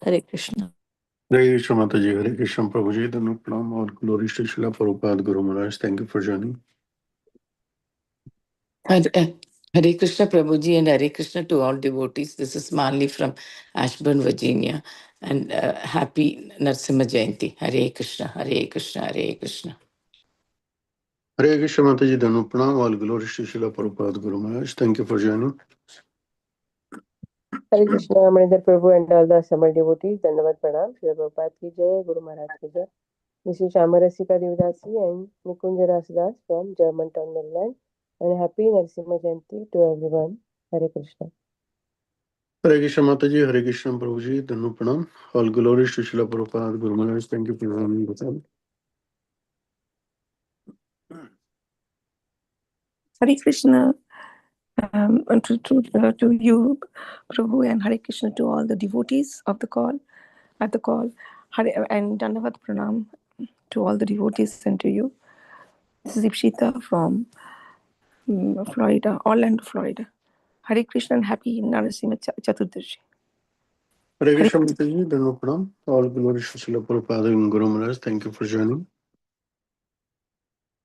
Hare Krishna. Hare Krishna Mataji, Hare Krishna Prabhuji, Danu Pranam, all glories to Srila Prabhupada Guru Maharaj. Thank you for joining. Hare Krishna Prabhuji and Hare Krishna to all devotees. This is Manli from Ashburn, Virginia. And happy Narsimha Jayanti. Hare Krishna, Hare Krishna, Hare Krishna. Hare Krishna Mataji, Danu Pranam, all glories to Srila Prabhupada Guru Maharaj. Thank you for joining. Hare Krishna, Manindar Prabhu and all the assembled devotees. Dhanavad Pranam. Srila Prabhupada ki jai, Guru Maharaj ki jai. This is Shamarasika Devdasi and Nikunja Rasdas from Germantown, Maryland. And happy Narsimha Jayanti to everyone. Hare Krishna. Hare Krishna Mataji, Hare Krishna Prabhuji, Danu Pranam, all glories to Srila Prabhupada Guru Maharaj. Thank you for joining with us. Hare Krishna to you, Prabhu, and Hare Krishna to all the devotees of the call, at the call. And Dandavat Pranam to all the devotees and to you. This is Ipshita from Florida, Orlando, Florida. Hare Krishna and happy Narsimha Chaturdashi. Hare Krishna Mataji, Danu Pranam, all glories to Srila Prabhupada and Guru Maharaj. Thank you for joining.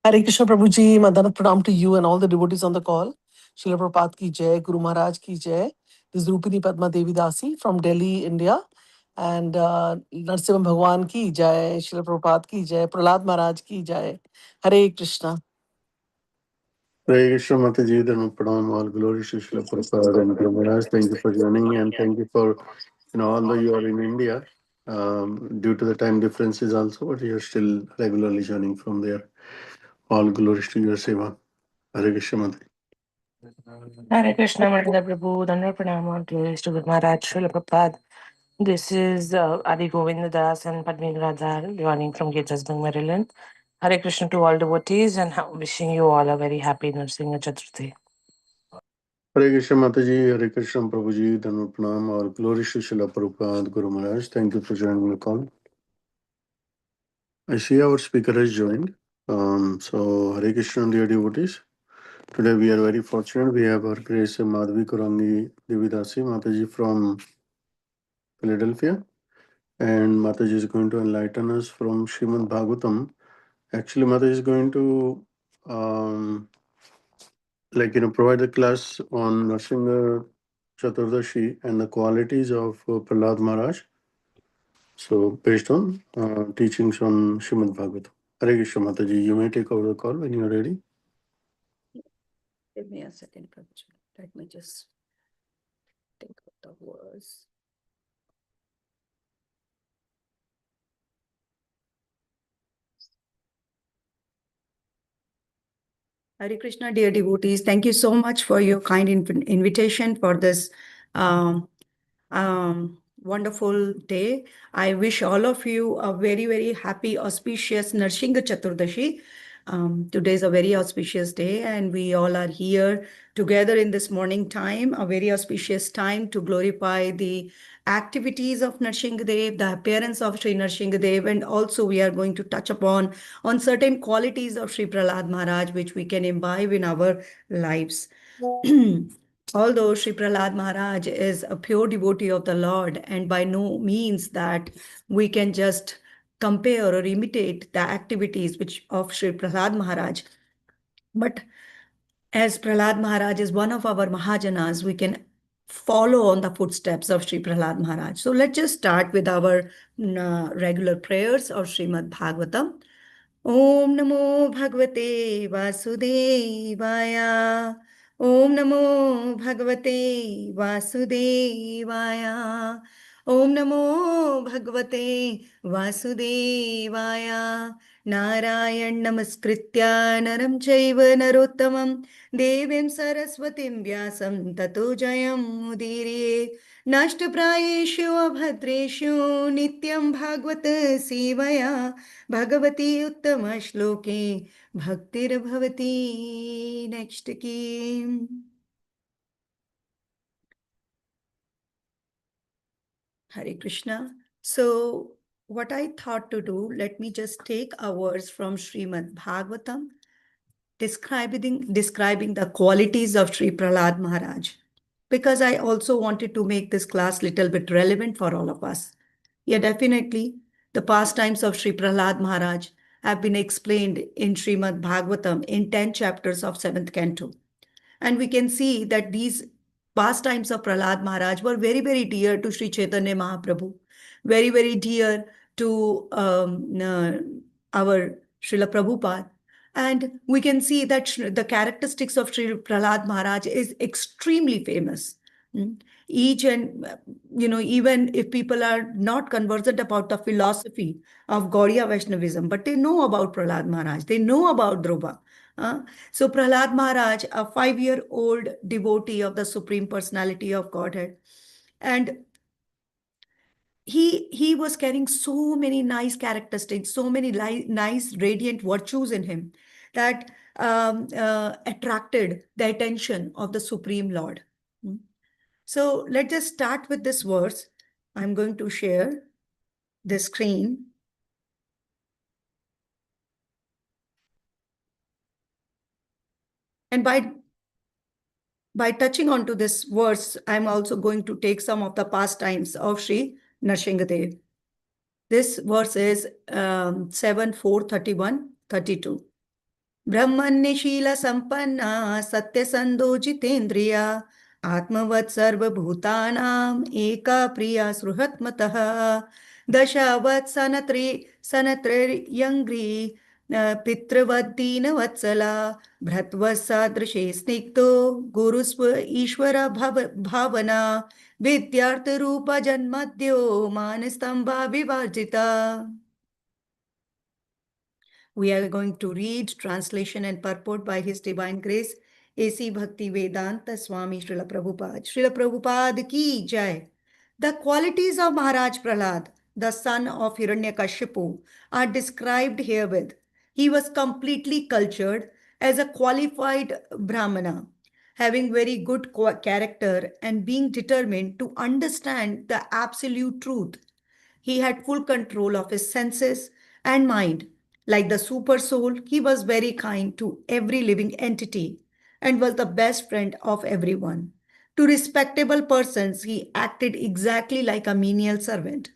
Hare Krishna Prabhuji, Madhavi Pranam to you and all the devotees on the call. Srila Prabhupada ki jai, Guru Maharaj ki jai. This is Rupini Padma Devi Dasi from Delhi, India. And Narsimha Bhagwan ki jai, Srila Prabhupada ki jai, Prahlad Maharaj ki jai. Hare Krishna. Hare Krishna Mataji, Danu Pranam, all glories to Srila Prabhupada and Guru Maharaj. Thank you for joining and thank you for, although you are in India, due to the time differences also, but you are still regularly joining from there. All glories to your seva. Hare Krishna Mataji. Hare Krishna, Madhavi Prabhu, Dandar Pranam, glories to Guru Maharaj, Srila Prabhupada. This is Adi Govinda Das and Padmini Radhar joining from Gaithersburg, Maryland. Hare Krishna to all devotees and wishing you all a very happy Narsimha Chaturthi. Hare Krishna Mataji, Hare Krishna Prabhuji, Danu Pranam, all glories to Srila Prabhupada Guru Maharaj. Thank you for joining the call. I see our speaker has joined. So Hare Krishna dear devotees. Today we are very fortunate. We have our grace Madhavi Gaurangi Devidasi Mataji from Philadelphia. And Mataji is going to enlighten us from Srimad Bhagavatam. Actually, Mataji is going to provide a class on Narsimha Chaturdashi and the qualities of Prahlad Maharaj. So based on teachings on Srimad Bhagavatam. Hare Krishna Mataji, you may take over the call when you are ready. Give me a second, Prabhuji. Let me just think of the words. Hare Krishna, dear devotees. Thank you so much for your kind invitation for this wonderful day. I wish all of you a very, very happy, auspicious Narsimha Chaturdashi. Today is a very auspicious day and we all are here together in this morning time, a very auspicious time to glorify the activities of Narsimha Dev, the appearance of Sri Narsimha Dev, and also we are going to touch upon on certain qualities of Sri Prahlad Maharaj which we can imbibe in our lives. Although Sri Prahlad Maharaj is a pure devotee of the Lord and by no means that we can just compare or imitate the activities of Sri Prahlad Maharaj. But as Prahlad Maharaj is one of our Mahajanas, we can follow on the footsteps of Sri Prahlad Maharaj. So let's just start with our regular prayers of Srimad Bhagavatam. Om Namo Bhagavate Vasudevaya. Om Namo Bhagavate Vasudevaya. Om Namo Bhagavate Vasudevaya. Narayan Namaskritya Naram Chaiva Narottamam Devim Saraswatim Vyasam Tato Jayam Mudire Nashtaprayeshu Abhadreshu Nityam Bhagavata Sevaya Bhagavati Uttama Shloke Bhaktir Bhavati. Next ki. Hare Krishna. So what I thought to do, let me just take a verse from Srimad Bhagavatam describing the qualities of Sri Prahlad Maharaj, because I also wanted to make this class little bit relevant for all of us. Yeah, definitely. The pastimes of Sri Prahlad Maharaj have been explained in Srimad Bhagavatam in 10 chapters of 7th canto. And we can see that these pastimes of Prahlad Maharaj were very, very dear to Sri Chaitanya Mahaprabhu, very, very dear to our Srila Prabhupada. And we can see that the characteristics of Sri Prahlad Maharaj is extremely famous. Each and, even if people are not conversant about the philosophy of Gaudiya Vaishnavism, but they know about Prahlad Maharaj, they know about Dhruva. So Prahlad Maharaj, a 5-year-old devotee of the Supreme Personality of Godhead, and he was carrying so many nice characteristics, so many nice radiant virtues in him that attracted the attention of the Supreme Lord. So let's just start with this verse. I'm going to share the screen. And by touching onto this verse, I'm also going to take some of the pastimes of Sri Nrsingadev. This verse is 7, 4, 31, 32. ब्रह्मण्यशील संपन्ना सत्यसंधो जितेन्द्रिया आत्मवत् सर्वभूतानाम् एका प्रिया सुहृत्मतः दशावत् सनत्रयङ्घ्री पितृवद्दीनवत्सला भ्रत्वसादृशे स्निग्धो गुरुस्व ईश्वर भावना विद्यार्थरूप जन्मद्यो मानस्तंभा विवर्जिता. We are going to read translation and purport by His Divine Grace, A.C. Bhakti Vedanta Swami Srila Prabhupada. Srila Prabhupada ki jai. The qualities of Maharaj Prahlad, the son of Hiranyakashipu, are described herewith. He was completely cultured as a qualified Brahmana, having very good character and being determined to understand the absolute truth. He had full control of his senses and mind. Like the super soul, he was very kind to every living entity and was the best friend of everyone. To respectable persons, he acted exactly like a menial servant.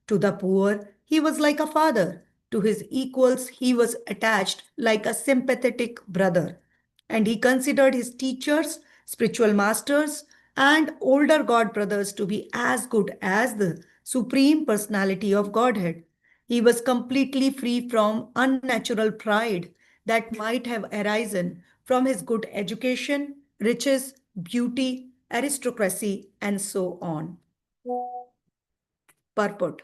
To the poor, he was like a father. To his equals, he was attached like a sympathetic brother. And he considered his teachers, spiritual masters, and older God brothers to be as good as the Supreme Personality of Godhead. He was completely free from unnatural pride that might have arisen from his good education, riches, beauty, aristocracy, and so on. Purport.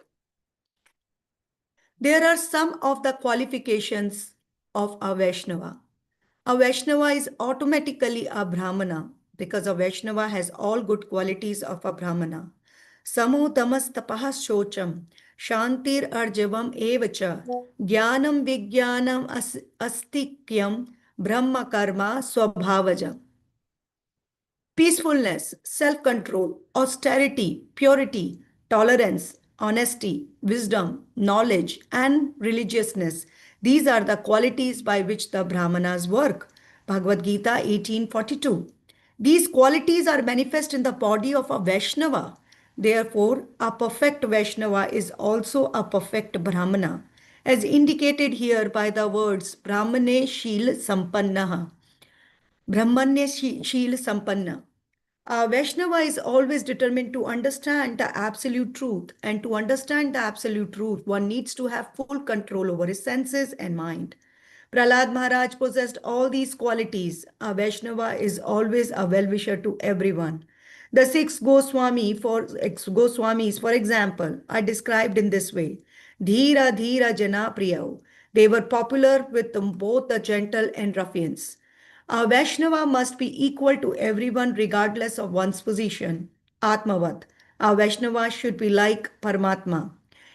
There are some of the qualifications of a Vaishnava. A Vaishnava is automatically a Brahmana because a Vaishnava has all good qualities of a Brahmana. Samo tamas tapah shocham, shantir arjavam evacha, jnanam vijnanam astikyam, brahma karma swabhavajam. Peacefulness, self-control, austerity, purity, tolerance, honesty, wisdom, knowledge, and religiousness. These are the qualities by which the Brahmanas work. Bhagavad Gita 18:42. These qualities are manifest in the body of a Vaishnava. Therefore, a perfect Vaishnava is also a perfect Brahmana, as indicated here by the words Brahmane Shil Sampannaha. Brahmanya Shil Sampanna. A Vaishnava is always determined to understand the absolute truth, and to understand the absolute truth, one needs to have full control over his senses and mind. Prahlad Maharaj possessed all these qualities. A Vaishnava is always a well-wisher to everyone. The six Goswamis, for example, are described in this way. Dhira Dhira Jana Priyau. They were popular with both the gentle and ruffians. A Vaishnava must be equal to everyone regardless of one's position. Atmavat. A Vaishnava should be like Paramatma.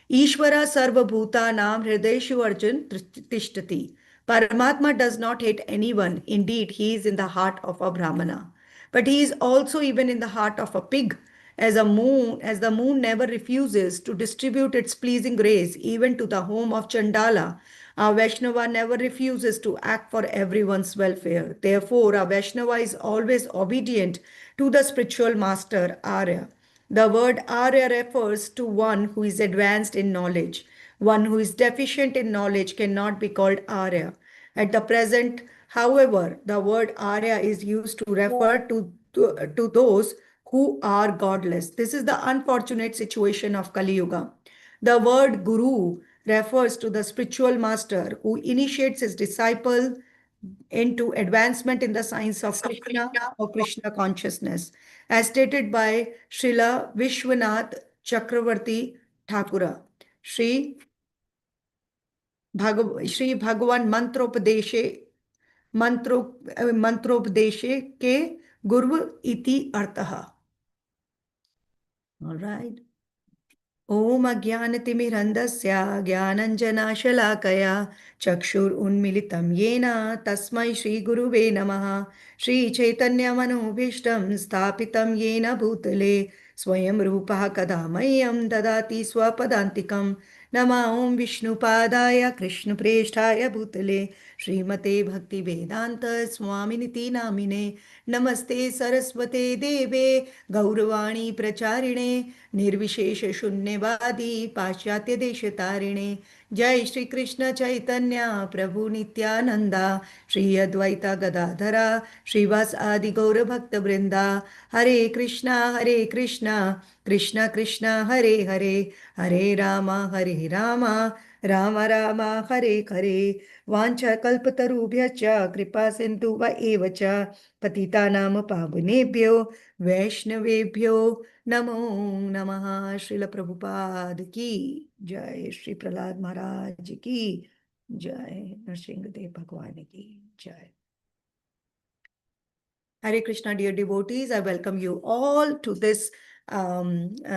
Ishvara Sarva Bhutanam Hrideshu Arjun Tishtati. Paramatma does not hate anyone. Indeed, he is in the heart of a Brahmana. But he is also even in the heart of a pig. As the moon never refuses to distribute its pleasing rays even to the home of Chandala, a Vaishnava never refuses to act for everyone's welfare. Therefore, a Vaishnava is always obedient to the spiritual master Arya. The word Arya refers to one who is advanced in knowledge. One who is deficient in knowledge cannot be called Arya. At the present, however, the word Arya is used to refer to those who are godless. This is the unfortunate situation of Kali Yuga. The word Guru refers to the spiritual master who initiates his disciple into advancement in the science of Krishna or Krishna consciousness, as stated by Srila Vishwanath Chakravarti Thakura. Shri भगवान मंत्रोपदेशे के गुरु इति अर्थः. All right. ॐ अज्ञानतिमिरन्धस्य ज्ञानञ्जनाशलाकया चक्षुरुन्मिलितं येन तस्मै श्रीगुरुवे नमः. श्रीचैतन्यमनोभीष्टं स्थापितं येन भूतले स्वयं रूपः कदा मह्यं ददाति स्वपदान्तिकं. नमः ॐ विष्णुपादाय कृष्णप्रेष्ठाय भूतले श्रीमते भक्तिवेदान्त स्वामिनिति नामिने. नमस्ते सरस्वते देवे गौरवाणी प्रचारिणे निर्विशेष शून्यवादी पाश्चात्य देश तारिणे. जय श्री कृष्ण चैतन्य प्रभु नित्यानंदा श्री अद्वैता गदाधरा श्रीवास आदि गौर भक्त वृंदा. हरे कृष्णा कृष्णा कृष्णा हरे हरे हरे राम राम राम हरे हरे. वाञ्छा कल्पतरुभ्यश्च कृपा सिन्धुव एव च पतितानां पावनेभ्यो वैष्णवेभ्यो नमो नमः. श्रील प्रभुपाद की जय. श्री प्रहलाद महाराज की जय. नरसिंहदेव भगवान की जय. Hare Krishna, dear devotees, I welcome you all to this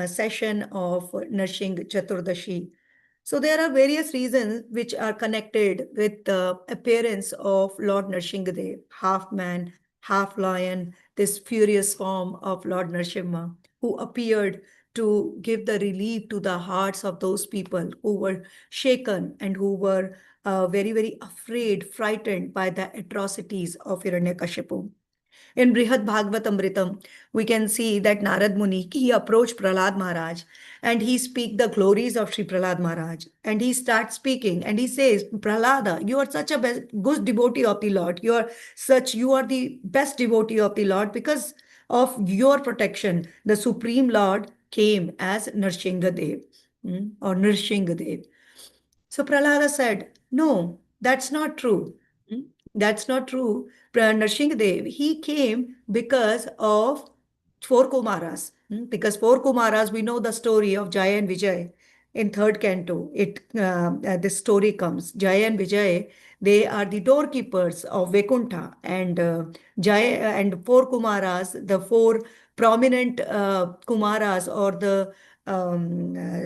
session of Narshing Chaturdashi. So there are various reasons which are connected with the appearance of Lord Narsingadev, half man, half lion, this furious form of Lord Narsimha, who appeared to give the relief to the hearts of those people who were shaken and who were very, very afraid, frightened by the atrocities of Hiranyakashipu. In Brihad Bhagavatamritam, we can see that Narad Muni, he approached Prahlad Maharaj and he speak the glories of Sri Prahlad Maharaj. And he starts speaking and he says, Prahlada, you are such a good devotee of the Lord. You are the best devotee of the Lord because of your protection. The Supreme Lord came as Narsinghadev or Narsinghadev. So Prahlada said, no, that's not true. That's not true. Narsinghadev, he came because of four Kumaras. Because four Kumaras, we know the story of Jaya and Vijay in third canto. This story comes. Jaya and Vijay, they are the doorkeepers of Vaikuntha, and Jaya and four Kumaras, the four prominent Kumaras or the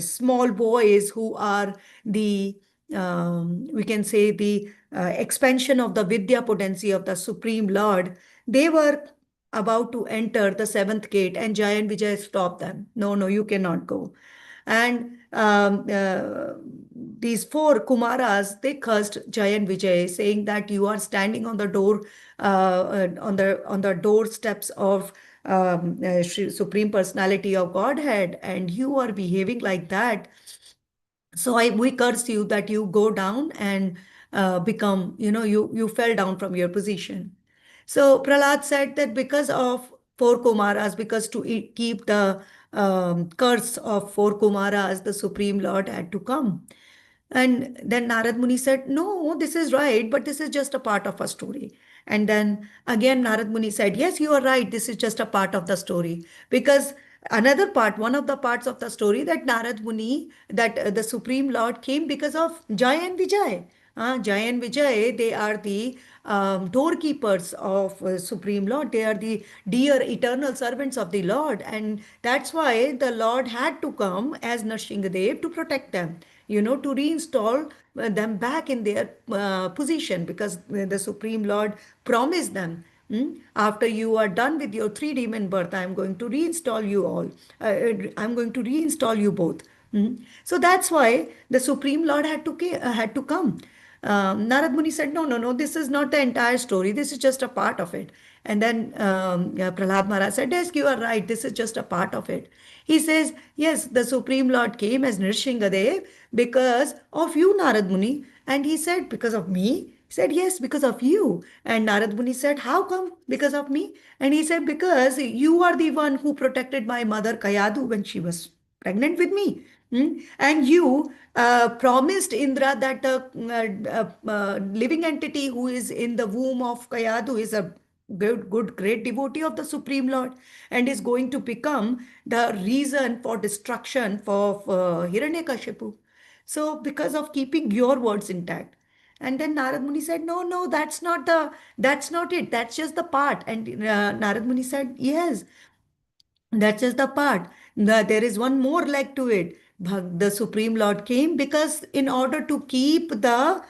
small boys who are the we can say the expansion of the Vidya potency of the Supreme Lord. They were about to enter the seventh gate, and Jaya and Vijay stopped them. No, no, you cannot go. And these four Kumaras, they cursed Jaya and Vijay, saying that you are standing on the door, on the doorsteps of Supreme Personality of Godhead, and you are behaving like that. So we curse you that you go down and become, you fell down from your position. So Prahlad said that because of four Kumaras, because to keep the curse of four Kumaras, the Supreme Lord had to come. And then Narad Muni said, no, this is right, but this is just a part of a story. And then again, Narad Muni said, yes, you are right, this is just a part of the story. Because another part, one of the parts of the story that Narad Muni, that the Supreme Lord came because of Jaya and Vijay. Jaya and Vijay, they are the doorkeepers of Supreme Lord. They are the dear eternal servants of the Lord. And that's why the Lord had to come as Narsinghadev to protect them, to reinstall them back in their position, because the Supreme Lord promised them, after you are done with your three demon birth, I am going to reinstall you all. I'm going to reinstall you both. So that's why the Supreme Lord had to come. Narad Muni said, no, this is not the entire story. This is just a part of it. And then Prahlad Maharaj said, yes, you are right. This is just a part of it. He says, yes, the Supreme Lord came as Nrsingadev because of you, Narad Muni. And he said, because of me? He said, yes, because of you. And Narad Muni said, how come? Because of me? And he said, because you are the one who protected my mother Kayadu when she was pregnant with me. And you promised Indra that the living entity who is in the womb of Kayadu is a great devotee of the Supreme Lord and is going to become the reason for destruction for Hiranyakashipu. So, because of keeping your words intact. And then Narad Muni said, no, that's not it. That's just the part. And Narad Muni said, yes, that's just the part. There is one more leg to it. The Supreme Lord came because in order to keep the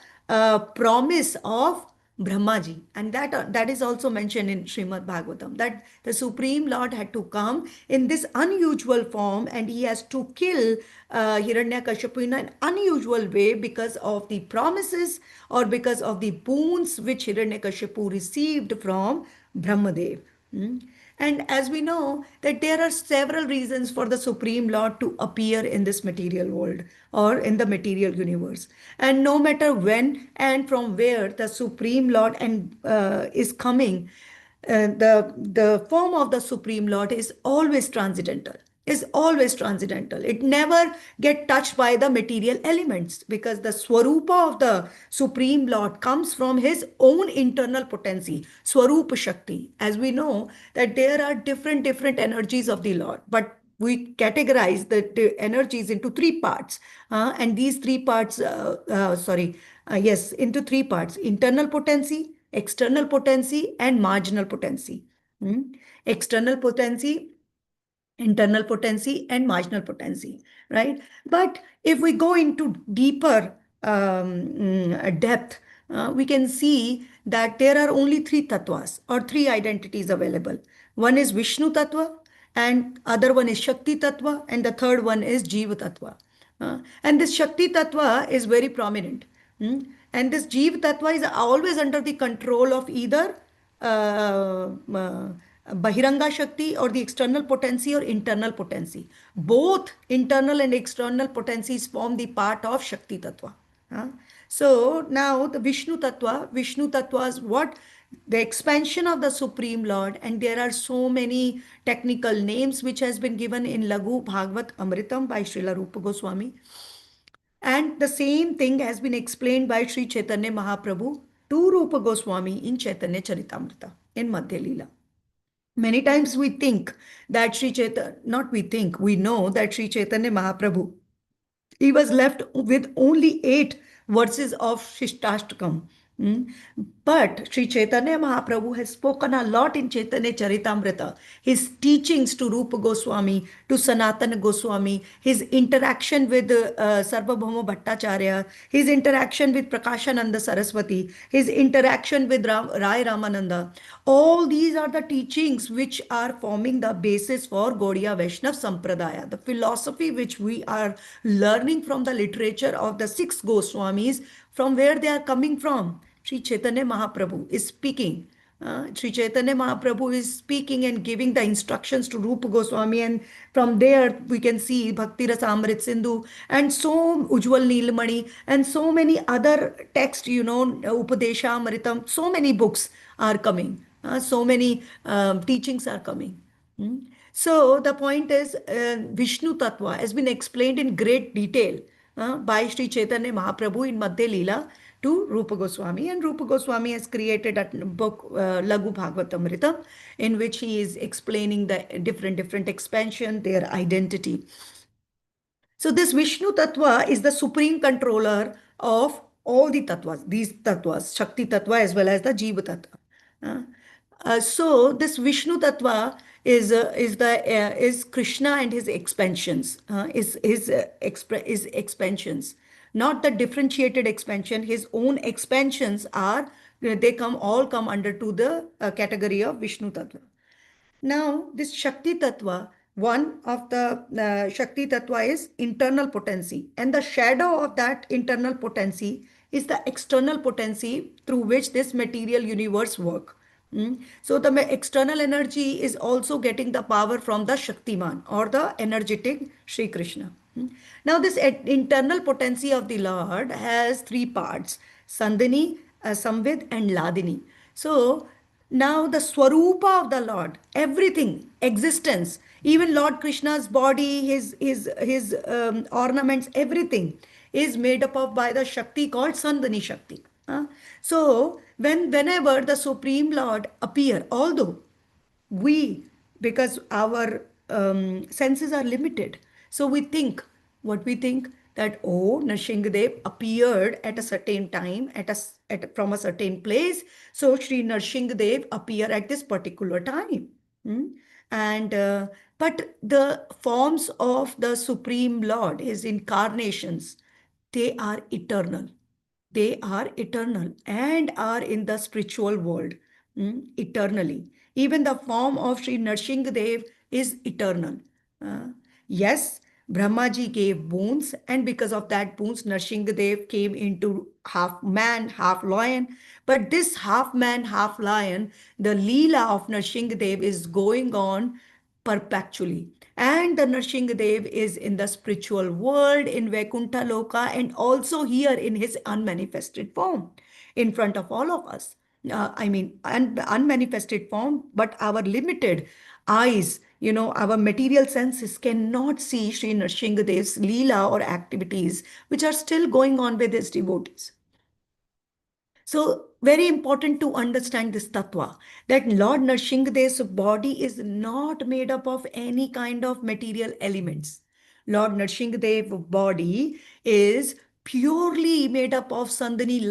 promise of Brahmaji, and that is also mentioned in Srimad Bhagavatam, that the Supreme Lord had to come in this unusual form and he has to kill Hiranyakashipu in an unusual way because of the promises or because of the boons which Hiranyakashipu received from Brahmadev. And as we know that there are several reasons for the Supreme Lord to appear in this material world or in the material universe. And no matter when and from where the Supreme Lord is coming, the form of the Supreme Lord is always transcendental. Is always transcendental. It never get touched by the material elements because the Swarupa of the Supreme Lord comes from his own internal potency, Swarupa Shakti. As we know that there are different energies of the Lord, but we categorize the energies into three parts. And these three parts, yes, into three parts: internal potency, external potency, and marginal potency. External potency, internal potency, and marginal potency, right? But if we go into deeper depth, we can see that there are only three tattvas or three identities available. One is Vishnu tattva, and other one is Shakti tattva, and the third one is Jiva tattva. And this Shakti tattva is very prominent. And this Jiva tattva is always under the control of either Bahiranga Shakti or the external potency or internal potency. Both internal and external potencies form the part of Shakti Tattva. So now the Vishnu Tattva is what? The expansion of the Supreme Lord, and there are so many technical names which has been given in Lagu Bhagavat Amritam by Srila Rupa Goswami. And the same thing has been explained by Sri Chaitanya Mahaprabhu to Rupa Goswami in Chaitanya Charitamrita in Madhya Leela. Many times we think that Sri Chaitanya, not we think, we know that Sri Chaitanya Mahaprabhu, he was left with only 8 verses of Shishtastakam. But Sri Chaitanya Mahaprabhu has spoken a lot in Chaitanya Charitamrita. His teachings to Rupa Goswami, to Sanatana Goswami, his interaction with Sarvabhauma Bhattacharya, his interaction with Prakashananda Saraswati, his interaction with Rai Ramananda. All these are the teachings which are forming the basis for Gaudiya Vaishnav Sampradaya, the philosophy which we are learning from the literature of the 6 Goswamis, from where they are coming from. Sri Chaitanya Mahaprabhu is speaking. Sri Chaitanya Mahaprabhu is speaking and giving the instructions to Rupa Goswami, and from there we can see Bhakti Rasa Amrit Sindhu and so Ujjwal Neelmani and so many other texts, Upadesha Amritam, so many books are coming. So many teachings are coming. So the point is Vishnu Tattva has been explained in great detail by Sri Chaitanya Mahaprabhu in Madhya Leela to Rupa Goswami, and Rupa Goswami has created a book Lagu Bhagavatamrita, in which he is explaining the different expansion, their identity. So this Vishnu Tattva is the supreme controller of all the tattvas, these tattvas, Shakti Tattva as well as the Jiva Tattva. So this Vishnu Tattva is Krishna and his expansions, his expansions, not the differentiated expansion. His own expansions are all come under to the category of Vishnu Tattva. Now, this Shakti Tattva, one of the Shakti Tattva is internal potency, and the shadow of that internal potency is the external potency through which this material universe work. So the external energy is also getting the power from the Shaktiman or the energetic Sri Krishna. Now this internal potency of the Lord has three parts: Sandhini, Samvid and Ladini. So now the Swarupa of the Lord, everything, existence, even Lord Krishna's body, his ornaments, everything is made up of by the Shakti called Sandhini Shakti. So whenever the Supreme Lord appear, although we, because our senses are limited, so we think, what we think, that oh, Narsingadev appeared at a certain time from a certain place, so Sri Narsingadev appear at this particular time. And but the forms of the Supreme Lord, his incarnations, they are eternal. They are eternal and are in the spiritual world eternally. Even the form of Sri Narsingadev is eternal. Yes, Brahmaji gave boons, and because of that boons, Narsingadev came into half man, half lion. But this half man, half lion, the Leela of Narsingadev is going on perpetually. And the Narsingadev is in the spiritual world, in Vaikuntha Loka, and also here in his unmanifested form in front of all of us. Unmanifested form, but our limited eyes, our material senses cannot see Sri Narsingadev's Leela or activities, which are still going on with his devotees. So very important to understand this tattva, that Lord Narsingadev's body is not made up of any kind of material elements. Lord Narsingadev's body is purely made up of Sandhani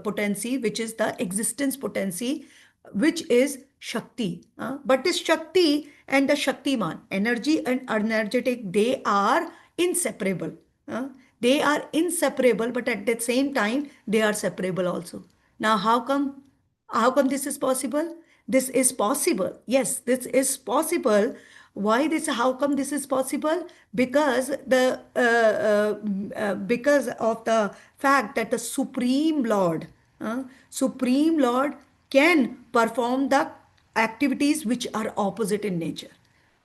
potency, which is the existence potency, which is Shakti. But this Shakti and the Shaktiman, energy and energetic, they are inseparable. They are inseparable, but at the same time, they are separable also. Now, how come? How come this is possible? This is possible. Yes, this is possible. Why this? How come this is possible? Because of the fact that the Supreme Lord can perform the activities which are opposite in nature.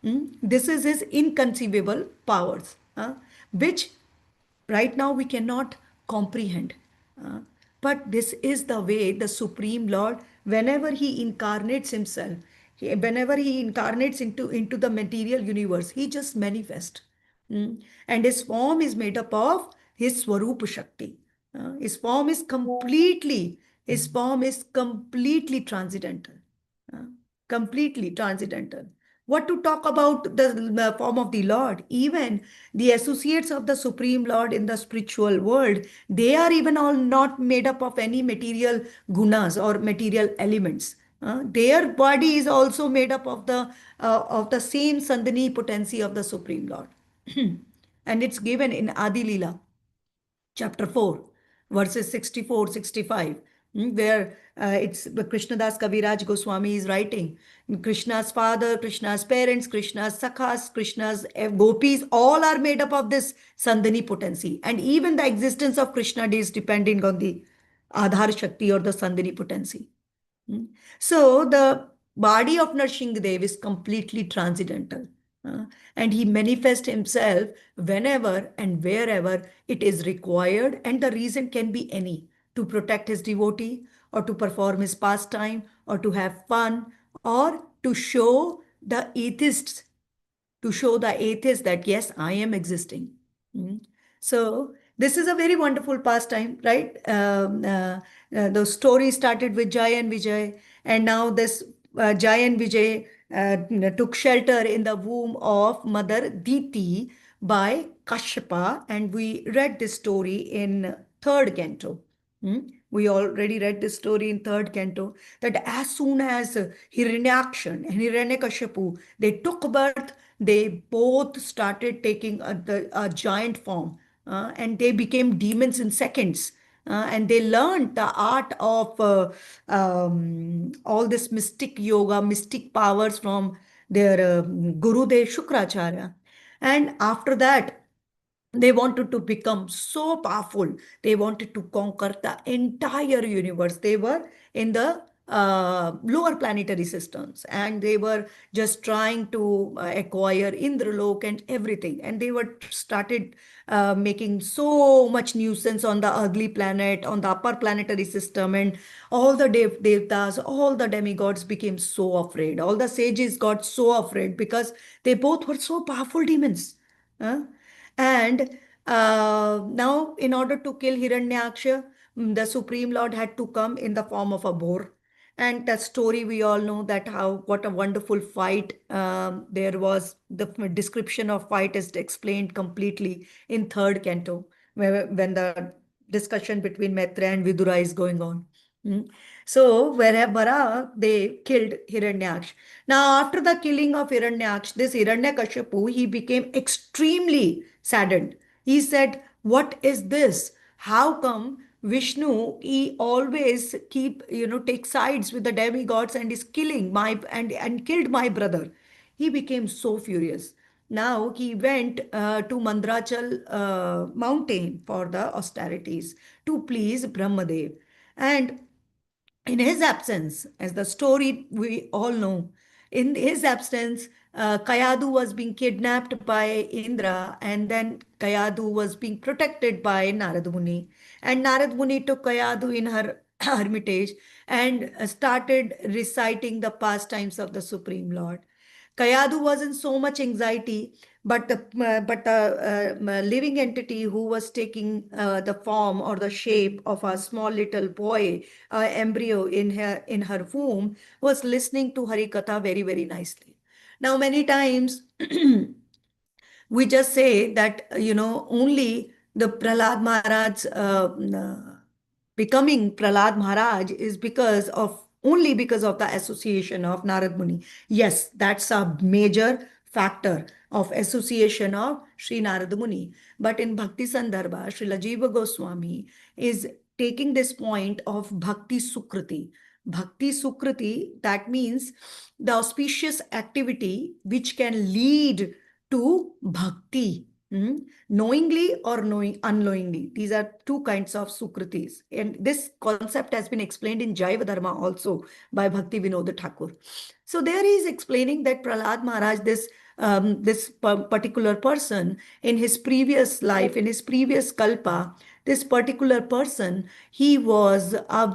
This is his inconceivable powers, which right now we cannot comprehend. Uh, but this is the way the Supreme Lord, whenever he incarnates himself, whenever he incarnates into the material universe, he just manifests. And his form is made up of his Swarupa Shakti. His form is completely transcendental. Uh, Completely transcendental. What to talk about the form of the Lord? Even the associates of the Supreme Lord in the spiritual world, they are even all not made up of any material gunas or material elements. Their body is also made up of the same Sandhani potency of the Supreme Lord. And it's given in Adi Leela chapter 4, verses 64, 65, where it's Krishnadas Kaviraj Goswami is writing. Krishna's father, Krishna's parents, Krishna's sakhas, Krishna's gopis, all are made up of this Sandhani potency. And even the existence of Krishna is depending on the Adhar Shakti or the Sandhani potency. So the body of Narsingadev is completely transcendental. And he manifests himself whenever and wherever it is required, and the reason can be any: to protect his devotee, or to perform his pastime, or to have fun, or to show the atheists that yes, I am existing. So this is a very wonderful pastime, right? The story started with Jay and Vijay, and now this Jay and Vijay took shelter in the womb of Mother Diti by Kashyapa, and we read this story in third canto. We already read this story in third canto, that as soon as Hiranyaksha and Hiranyakashipu, they took birth, they both started taking a giant form, and they became demons in seconds. And they learned the art of all this mystic yoga, mystic powers from their Gurudev Shukracharya. And after that, They wanted to become so powerful. They wanted to conquer the entire universe. They were in the lower planetary systems, and they were just trying to acquire Indralok and everything. And they were started making so much nuisance on the ugly planet, on the upper planetary system, and all the devtas, all the demigods became so afraid. All the sages got so afraid because they both were so powerful demons. Huh? And now, in order to kill Hiranyaksha, the Supreme Lord had to come in the form of a boar. And that story we all know, that how what a wonderful fight there was. The description of fight is explained completely in third canto, when the discussion between Maitreya and Vidura is going on. So wherever they killed Hiranyaksha. Now, after the killing of Hiranyaksha, this Hiranyakashipu, he became extremely saddened. He said, "What is this? How come Vishnu, he always take sides with the demigods and is killing my and killed my brother?" He became so furious. Now he went to Mandrachal mountain for the austerities to please Brahmadev. And in his absence, as the story we all know, in his absence, Kayadu was being kidnapped by Indra, and then Kayadu was being protected by Narad Muni. And Narad Muni took Kayadu in her hermitage and started reciting the pastimes of the Supreme Lord. Kayadu was in so much anxiety, but the living entity who was taking the form or the shape of a small little boy, embryo in her womb, was listening to Harikatha very, very nicely. Now, many times we just say that, only the Prahlad Maharaj becoming Prahlad Maharaj is only because of the association of Narad Muni. Yes, that's a major factor of association of Sri Narad Muni. But in Bhakti Sandarbha, Srila Jiva Goswami is taking this point of Bhakti Sukriti. Bhakti Sukriti, that means the auspicious activity which can lead to bhakti, knowingly or unknowingly. These are two kinds of sukritis. And this concept has been explained in Jaiva Dharma also by Bhakti Vinod Thakur. So there he is explaining that Prahlad Maharaj, this particular person, in his previous life, in his previous kalpa, this particular person, he was a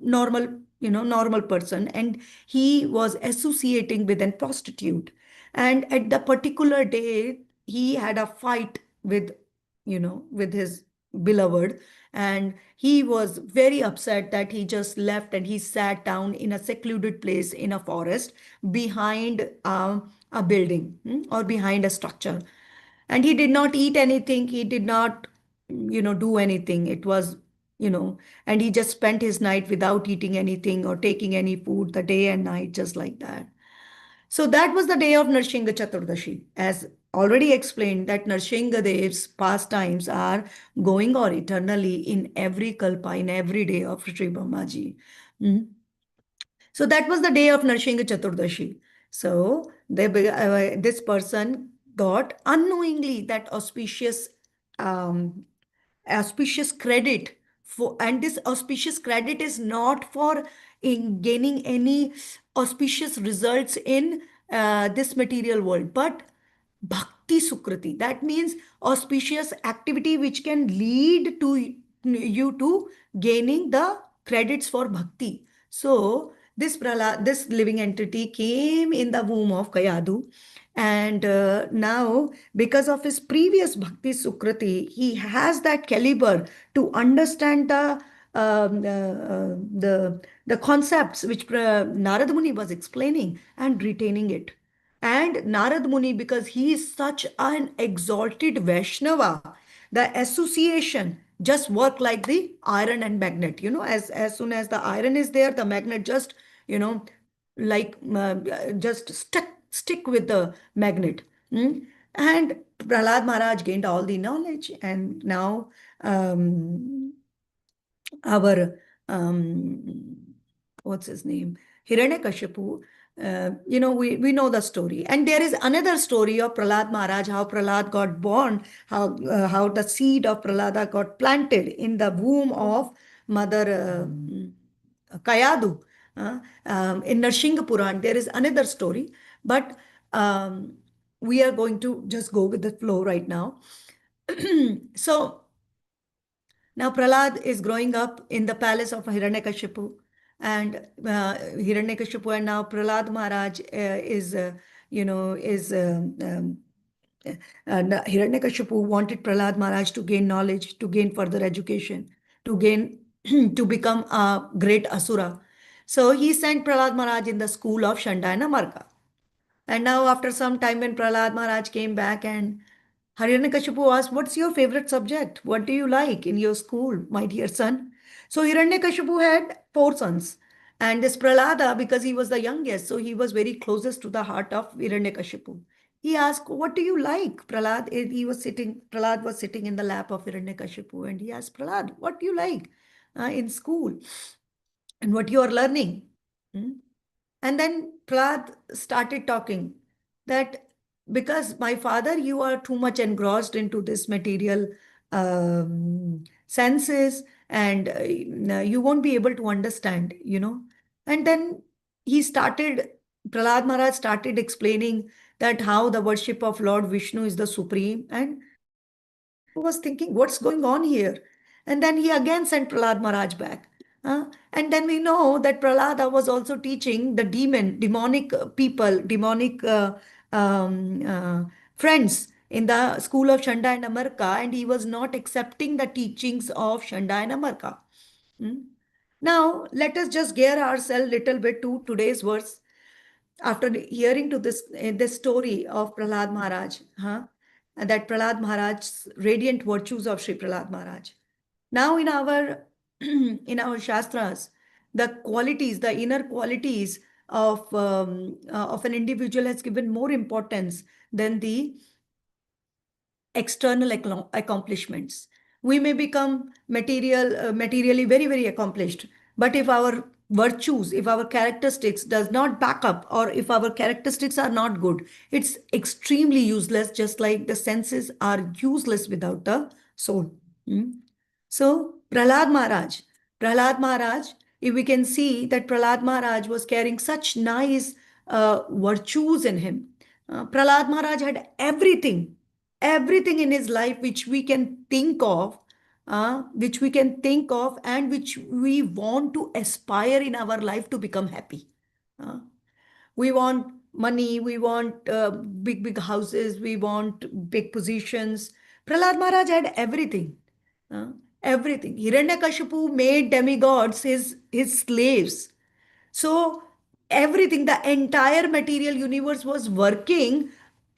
normal person, and he was associating with a prostitute. And at the particular day, he had a fight with his beloved, and he was very upset that he just left and he sat down in a secluded place in a forest behind a building, or behind a structure. And he did not eat anything. He did not do anything. It was you know and he just spent his night without eating anything or taking any food, the day and night, just like that. So that was the day of Narsingha Chaturdashi. As already explained, that Narsingha Dev's pastimes are going on eternally in every kalpa, in every day of Sri Brahmaji. Mm. So that was the day of Narsingha Chaturdashi. So this person got unknowingly that um, auspicious credit and this auspicious credit is not for in gaining any auspicious results in this material world, but bhakti sukriti. That means auspicious activity which can lead to you to gaining the credits for bhakti. So this living entity came in the womb of Kayadu, and now, because of his previous bhakti sukriti, he has that caliber to understand the concepts which Narad Muni was explaining and retaining it. And Narad Muni, because he is such an exalted Vaishnava, the association just work like the iron and magnet. As soon as the iron is there, the magnet just, you know, like just stick with the magnet. And Prahlad Maharaj gained all the knowledge, and now our what's his name, Hiranyakashipu, we know the story. And there is another story of Prahlad Maharaj, how Prahlad got born, how the seed of Prahlada got planted in the womb of Mother Kayadu. In Narsingha Puran, there is another story, but we are going to just go with the flow right now. So now Prahlad is growing up in the palace of Hiranyakashipu, and Hiranyakashipu, and now Prahlad Maharaj Hiranyakashipu wanted Prahlad Maharaj to gain knowledge, to gain further education, to gain to become a great asura. So he sent Prahlad Maharaj in the school of Shandayana Marka. And now, after some time, when Prahlad Maharaj came back and Hiranyakashipu asked, "What's your favorite subject? What do you like in your school, my dear son?" So Hiranyakashipu had four sons. And this Prahlada, because he was the youngest, so he was very closest to the heart of Hiranyakashipu. He asked, "What do you like?" Prahlad was sitting in the lap of Hiranyakashipu, and he asked Prahlad, "What do you like in school? And what you are learning?" Hmm? And then Prahlad started talking that, "Because my father, you are too much engrossed into this material senses, and you won't be able to understand. And then Prahlad Maharaj started explaining that how the worship of Lord Vishnu is the supreme. And Hiranyakashipu was thinking, what's going on here? And then he again sent Prahlad Maharaj back. And then we know that Prahlada was also teaching the demonic people, demonic friends in the school of Shandayana Marka, and he was not accepting the teachings of Shandayana Marka. Now, let us just gear ourselves a little bit to today's verse. After hearing to this story of Prahlad Maharaj, and that Prahlad Maharaj's radiant virtues of Sri Prahlad Maharaj. Now in our in our Shastras, the qualities, the inner qualities of an individual has given more importance than the external accomplishments. We may become materially very, very accomplished, but if our virtues, if our characteristics does not back up, or if our characteristics are not good, it's extremely useless, just like the senses are useless without the soul. So Prahlad Maharaj, if we can see that Prahlad Maharaj was carrying such nice virtues in him. Prahlad Maharaj had everything in his life which we can think of, and which we want to aspire in our life to become happy. We want money, we want big houses, we want big positions. Prahlad Maharaj had everything. Everything. Hiranyakashipu made demigods his slaves. So everything, the entire material universe was working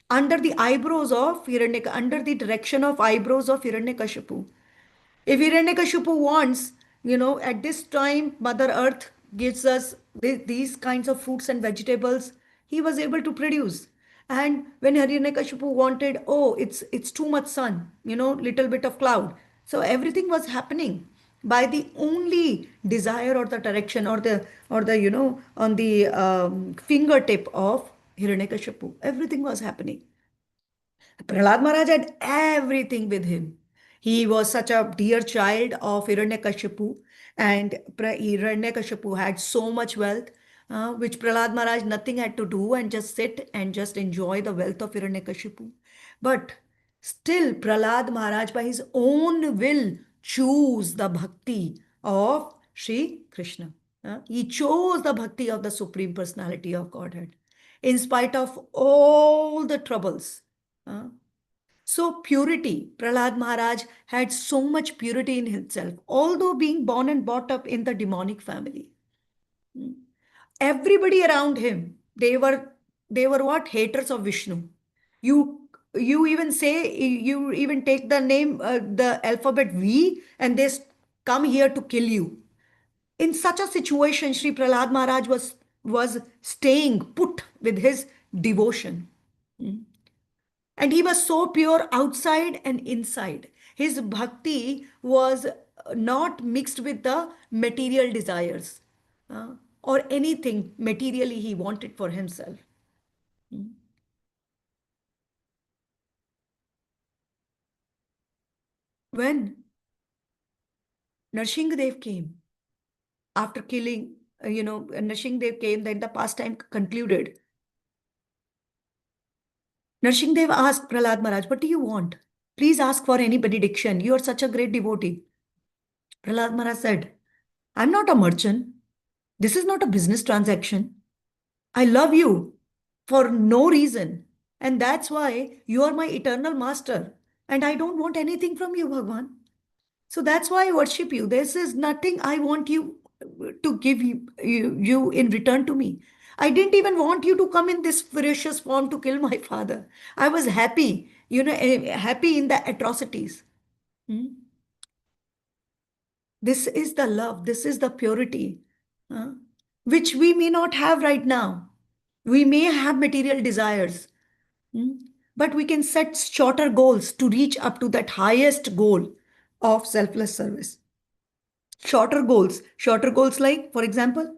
under the under the direction of eyebrows of Hiranyakashipu. If Hiranyakashipu wants, at this time, Mother Earth gives us these kinds of fruits and vegetables, he was able to produce. And when Hiranyakashipu wanted, oh, it's too much sun, little bit of cloud. So everything was happening by the only desire or the direction or the on the fingertip of Hiranyakashipu. Everything was happening. Prahlad Maharaj had everything with him. He was such a dear child of Hiranyakashipu, and Hiranyakashipu had so much wealth, which Prahlad Maharaj nothing had to do and just sit and just enjoy the wealth of Hiranyakashipu. But still, Prahlad Maharaj, by his own will, chose the bhakti of Sri Krishna. He chose the bhakti of the Supreme Personality of Godhead, in spite of all the troubles. So purity, Prahlad Maharaj had so much purity in himself, although being born and brought up in the demonic family. Everybody around him, they were what? Haters of Vishnu. You even say, you even take the name, the alphabet V, and they come here to kill you. In such a situation, Sri Prahlad Maharaj was staying put with his devotion. And he was so pure outside and inside. His bhakti was not mixed with the material desires. or anything materially he wanted for himself. When Narsingadev came, after killing, Narsingadev came, then the pastime concluded. Narsingadev asked Prahlad Maharaj, what do you want? Please ask for any benediction. You are such a great devotee. Prahlad Maharaj said, I'm not a merchant. This is not a business transaction. I love you for no reason. And that's why you are my eternal master. And I don't want anything from you, Bhagwan. So that's why I worship you. This is nothing I want you to give you in return to me. I didn't even want you to come in this ferocious form to kill my father. I was happy, happy in the atrocities. Hmm? This is the love, this is the purity, which we may not have right now. We may have material desires, but we can set shorter goals to reach up to that highest goal of selfless service. Shorter goals like, for example,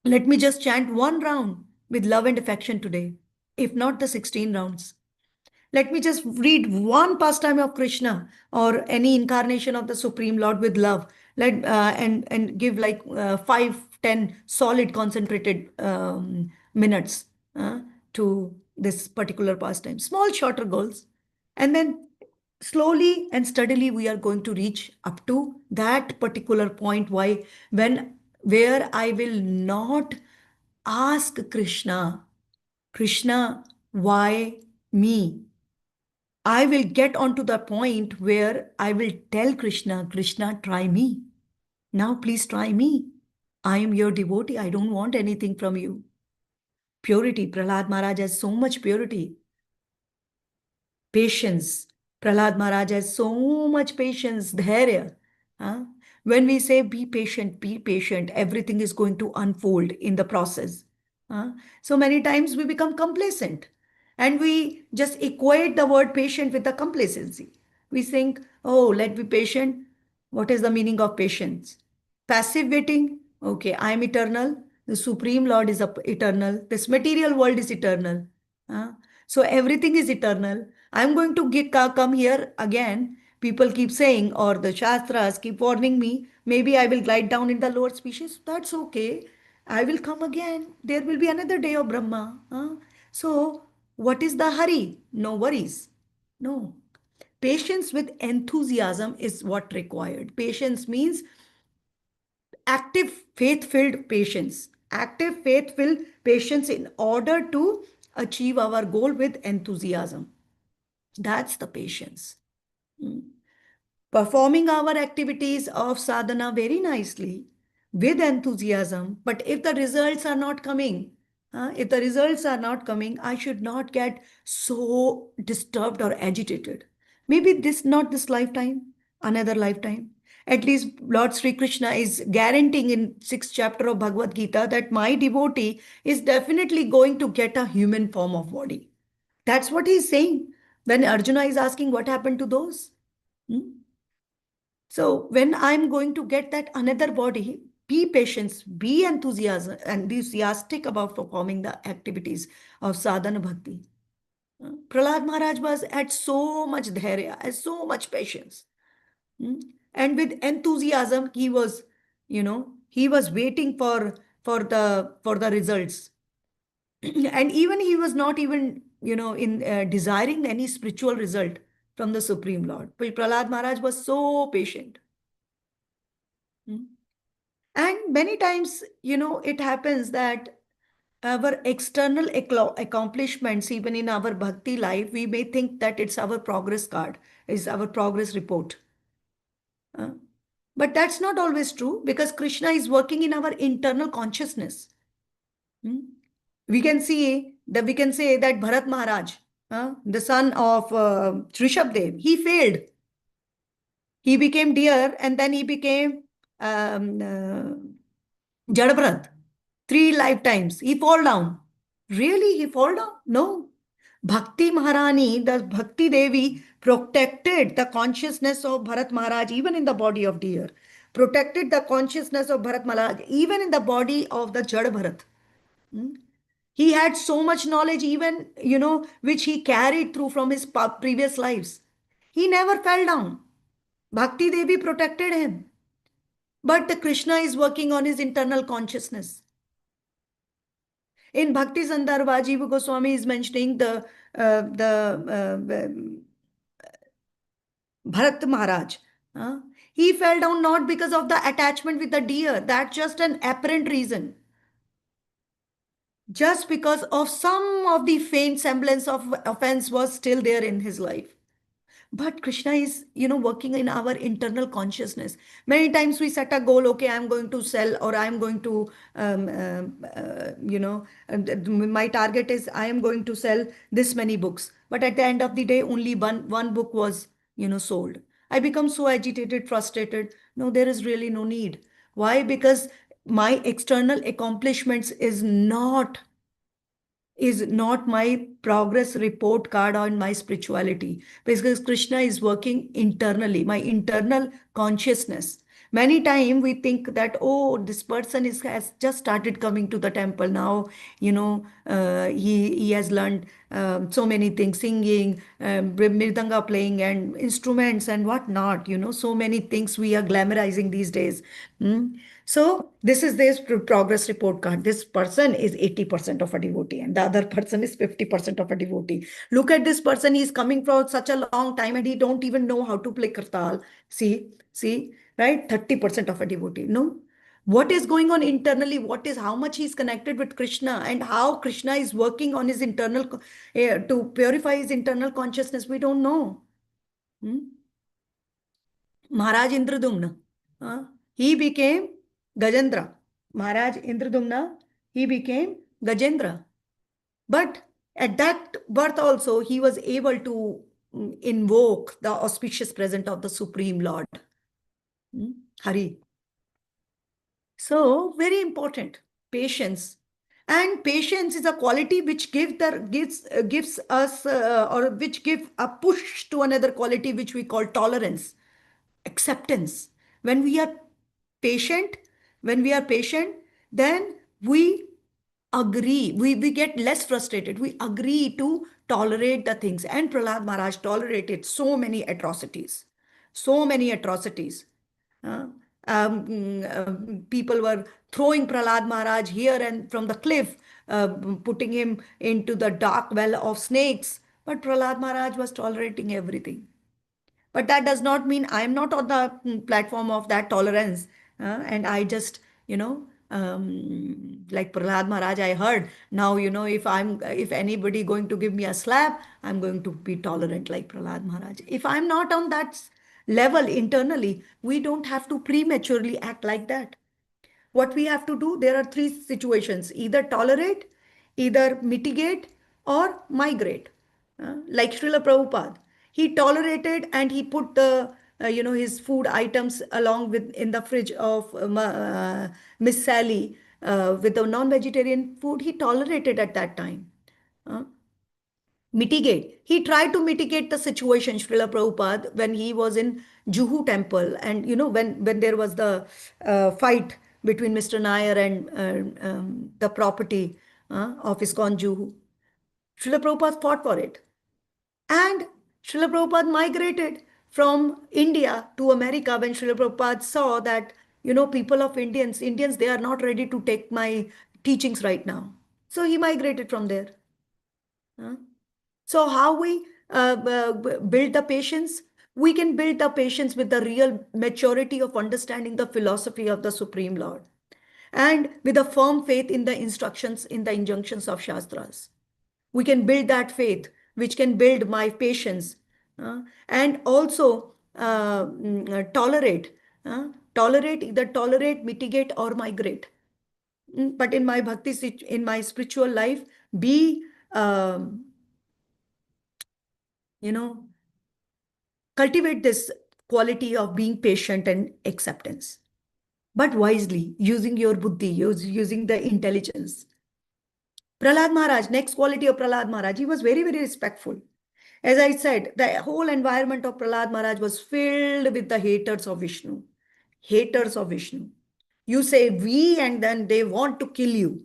let me just chant one round with love and affection today, if not the 16 rounds. Let me just read one pastime of Krishna or any incarnation of the Supreme Lord with love. And give like 5-10 solid concentrated minutes to this particular pastime. Small shorter goals. And then slowly and steadily we are going to reach up to that particular point where I will not ask Krishna, why me? I will get onto the point where I will tell Krishna, Krishna, try me. Now please try me. I am your devotee. I don't want anything from you. Purity. Prahlad Maharaj has so much purity. Patience. Prahlad Maharaj has so much patience. Dhairya. When we say be patient, everything is going to unfold in the process. So many times we become complacent. And we just equate the word patient with the complacency. We think, oh, let be patient. What is the meaning of patience? Passive waiting. Okay, I am eternal. The Supreme Lord is eternal. This material world is eternal. So everything is eternal. I'm going to come here again. People keep saying, or the Shastras keep warning me, maybe I will glide down in the lower species. That's okay. I will come again. There will be another day of Brahma. So, what is the hurry? No worries. No. Patience with enthusiasm is what required. Patience means active, faith-filled patience. Active, faith-filled patience in order to achieve our goal with enthusiasm. That's the patience. Performing our activities of sadhana very nicely with enthusiasm, but if the results are not coming, I should not get so disturbed or agitated. Maybe not this lifetime, another lifetime. At least Lord Sri Krishna is guaranteeing in 6th chapter of Bhagavad Gita that my devotee is definitely going to get a human form of body. That's what he's saying when Arjuna is asking what happened to those. So when I'm going to get that another body, be patient, be enthusiastic about performing the activities of sadhana bhakti. Prahlad Maharaj had so much dhairya, had so much patience. And with enthusiasm, he was waiting for the results. And even he was not even, in desiring any spiritual result from the Supreme Lord. But Prahlad Maharaj was so patient. And many times, it happens that our external accomplishments, even in our bhakti life, we may think that it's our progress card, is our progress report. But that's not always true because Krishna is working in our internal consciousness. We can say that Bharat Maharaj, the son of Rishabdev, he failed. He became deer and then he became Jadabrat. 3 lifetimes. He fall down. Really, he fall down? No. Bhakti Maharani, the Bhakti Devi, protected the consciousness of Bharat Maharaj even in the body of deer. protected the consciousness of Bharat Maharaj, even in the body of the Jad Bharat. He had so much knowledge, even, which he carried through from his previous lives. He never fell down. Bhakti Devi protected him. But Krishna is working on his internal consciousness. In Bhakti Sandarbha, Jiva Goswami is mentioning the Bharat Maharaj. He fell down not because of the attachment with the deer. That's just an apparent reason. Just because of some of the faint semblance of offense was still there in his life. But Krishna is, working in our internal consciousness. Many times we set a goal, okay, I'm going to sell, or I'm going to, my target is I am going to sell this many books. But at the end of the day, only one book was, sold. I become so agitated, frustrated. No, there is really no need. Why? Because my external accomplishments is not my progress report card on my spirituality, because Krishna is working internally, my internal consciousness. Many times we think that, oh, this person has just started coming to the temple now, he has learned so many things, singing, mridanga playing, and instruments and whatnot, so many things we are glamorizing these days. So this is this progress report card. This person is 80% of a devotee, and the other person is 50% of a devotee. Look at this person. He's coming for such a long time and he don't even know how to play kartal. See, right? 30% of a devotee. No. What is going on internally? How much he's connected with Krishna, and how Krishna is working on his internal, to purify his internal consciousness? We don't know. Maharaj Indradumna, he became Gajendra. Maharaj Indradumna, he became Gajendra. But at that birth also, he was able to invoke the auspicious presence of the Supreme Lord, Hari. So, very important, patience. And patience is a quality which gives us, or which give a push to another quality which we call tolerance, acceptance. When we are patient, then we agree, we get less frustrated, we agree to tolerate the things. And Prahlad Maharaj tolerated so many atrocities. Uh, People were throwing Prahlad Maharaj here and from the cliff, putting him into the dark well of snakes. But Prahlad Maharaj was tolerating everything. But that does not mean I am not on the platform of that tolerance. And I just, like Prahlad Maharaj, I heard now, if anybody going to give me a slap, I'm going to be tolerant like Prahlad Maharaj. If I'm not on that level internally, we don't have to prematurely act like that. What we have to do, there are three situations: either tolerate, either mitigate, or migrate. Like Srila Prabhupada, he tolerated and he put the his food items along with in the fridge of Miss Sally, with the non-vegetarian food. He tolerated at that time. Mitigate. He tried to mitigate the situation, Srila Prabhupada, when he was in Juhu temple. And when there was the fight between Mr. Nair and the property of ISKCON Juhu. Srila Prabhupada fought for it. And Srila Prabhupada migrated from India to America when Srila Prabhupada saw that, people of Indians, they are not ready to take my teachings right now. So he migrated from there. So how we build the patience? We can build the patience with the real maturity of understanding the philosophy of the Supreme Lord, and with a firm faith in the instructions, in the injunctions of Shastras. We can build that faith, which can build my patience, and also tolerate. Either tolerate, mitigate, or migrate. But in my bhakti, in my spiritual life, be cultivate this quality of being patient and acceptance, but wisely, using your buddhi, using the intelligence. Prahlad Maharaj, next quality of Prahlad Maharaj, he was very, very respectful. As I said, the whole environment of Prahlad Maharaj was filled with the haters of Vishnu. haters of Vishnu. You say we, and then they want to kill you.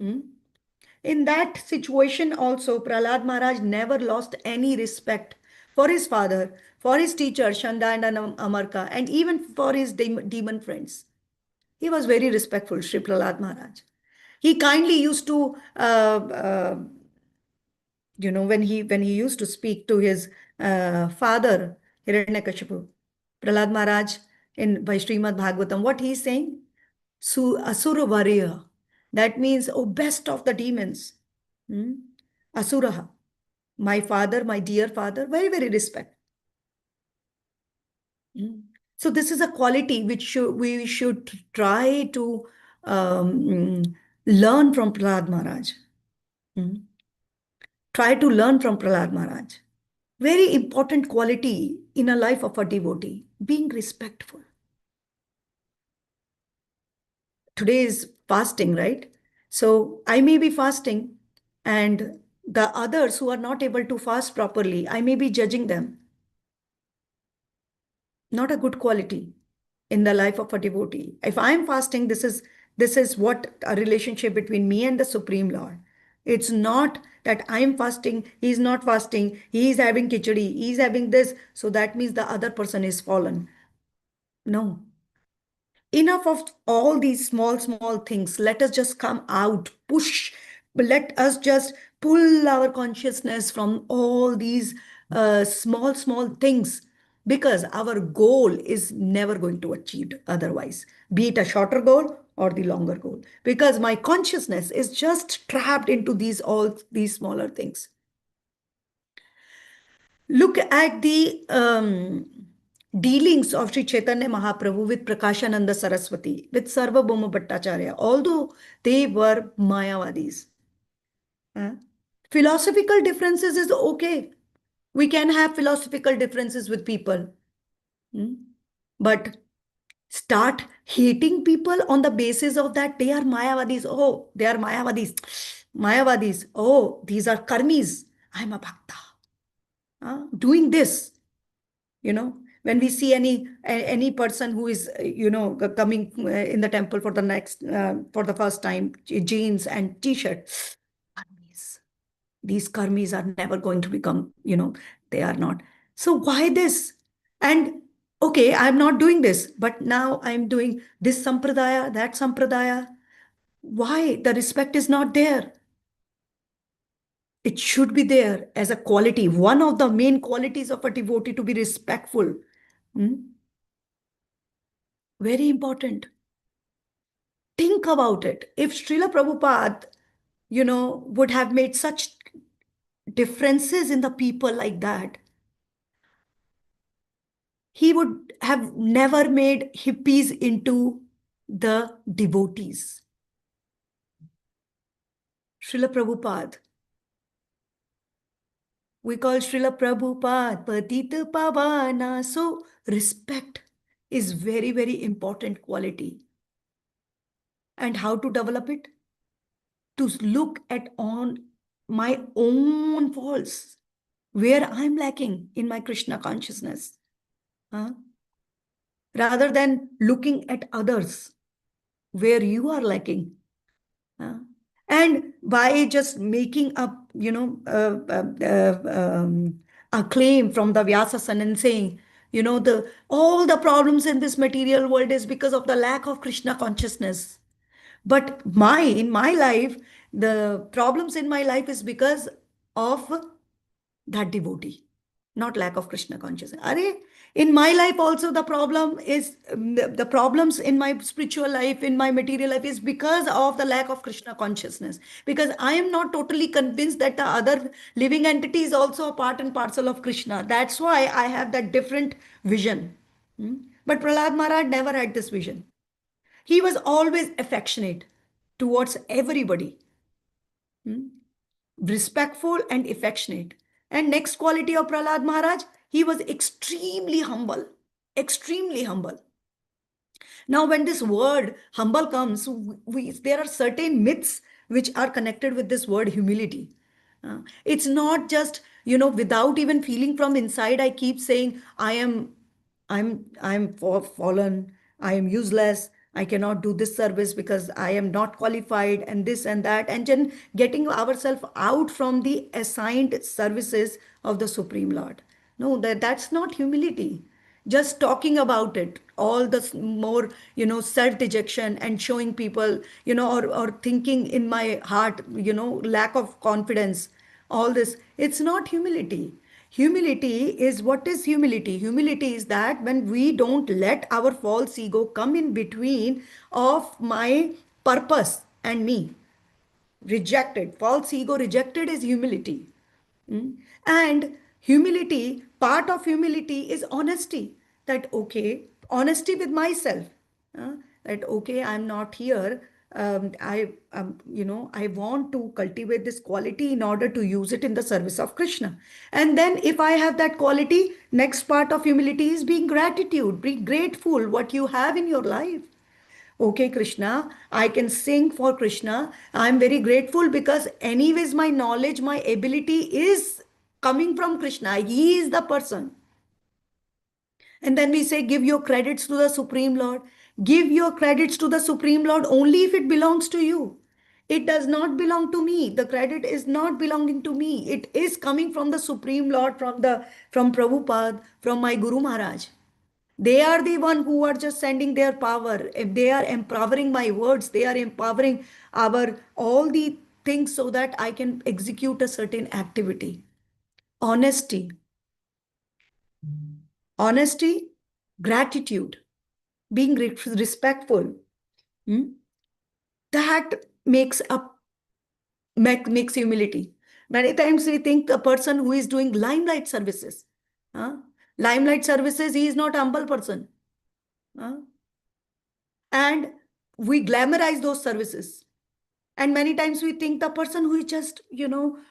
In that situation also, Prahlad Maharaj never lost any respect for his father, for his teacher, Shanda and Amarka, and even for his demon friends. He was very respectful, Sri Prahlad Maharaj. He kindly used to, when he used to speak to his father, Hiranyakashipu, Prahlad Maharaj, by Srimad Bhagavatam, what he's saying? Asura Varya. That means, oh, best of the demons. Asuraha. My father, my dear father, very, very respect. So this is a quality which we should try to learn from Prahlad Maharaj. Try to learn from Prahlad Maharaj. Very important quality in a life of a devotee, being respectful. Today is fasting, right? So I may be fasting, and the others who are not able to fast properly, I may be judging them. Not a good quality in the life of a devotee. If I'm fasting, this is what a relationship between me and the Supreme Lord. It's not that I'm fasting, he's not fasting, he's having khichdi, he's having this, so that means the other person is fallen. No. Enough of all these small things. Let us just come out, push. Let us just pull our consciousness from all these small things, because our goal is never going to achieve otherwise, be it a shorter goal or the longer goal, because my consciousness is just trapped into all these smaller things. Look at the dealings of Sri Chaitanya Mahaprabhu with Prakashananda Saraswati, with Sarvabhauma Bhattacharya, although they were Mayavadis. Philosophical differences is okay. We can have philosophical differences with people. But start hating people on the basis of that they are Mayavadis. Oh, they are Mayavadis. Mayavadis. Oh, these are karmis. I'm a bhakta. Doing this, when we see any person who is coming in the temple for the first time, jeans and t-shirt, karmis. These karmis are never going to become, they are not. So why this? And okay, I'm not doing this, but now I'm doing this sampradaya, that sampradaya. Why the respect is not there? It should be there as a quality, one of the main qualities of a devotee, to be respectful. Very important. Think about it. If Srila Prabhupada, would have made such differences in the people like that, he would have never made hippies into the devotees. Srila Prabhupada. We call Srila Prabhupada Patita Pavana. So respect is very, very important quality. And how to develop it? To look at on my own faults, where I'm lacking in my Krishna consciousness, rather than looking at others where you are lacking. And by just making up, a claim from the Vyasasan and saying, all the problems in this material world is because of the lack of Krishna consciousness. But in my life, the problems in my life is because of that devotee, not lack of Krishna consciousness. In my life also, the problem is the problems in my spiritual life, in my material life, is because of the lack of Krishna consciousness. Because I am not totally convinced that the other living entity is also a part and parcel of Krishna. That's why I have that different vision. But Prahlad Maharaj never had this vision. He was always affectionate towards everybody, respectful and affectionate. And next quality of Prahlad Maharaj, he was extremely humble, extremely humble. Now, when this word humble comes, there are certain myths which are connected with this word humility. It's not just, without even feeling from inside, I keep saying, I'm fallen. I am useless, I cannot do this service because I am not qualified, and this and that, and then getting ourselves out from the assigned services of the Supreme Lord. No, that's not humility. Just talking about it, all the more, self dejection and showing people, or thinking in my heart, lack of confidence, all this, it's not humility. Humility is, what is humility? Humility is that when we don't let our false ego come in between of my purpose and me. Rejected, false ego rejected is humility. Mm. And humility, part of humility is honesty. That, okay, honesty with myself. That, okay, I'm not here. I want to cultivate this quality in order to use it in the service of Krishna. And then if I have that quality, next part of humility is being gratitude. Be grateful what you have in your life. Okay, Krishna, I can sing for Krishna. I'm very grateful because, anyways, my knowledge, my ability is coming from Krishna. He is the person. And then we say, give your credits to the Supreme Lord. Give your credits to the Supreme Lord only if it belongs to you. It does not belong to me. The credit is not belonging to me. It is coming from the Supreme Lord, from Prabhupada, from my Guru Maharaj. They are the one who are just sending their power. If they are empowering my words, they are empowering our all the things so that I can execute a certain activity. Honesty, honesty, gratitude, being respectful. That makes humility. Many times we think a person who is doing limelight services, limelight services, he is not a humble person. And we glamorize those services. And many times we think the person who is just,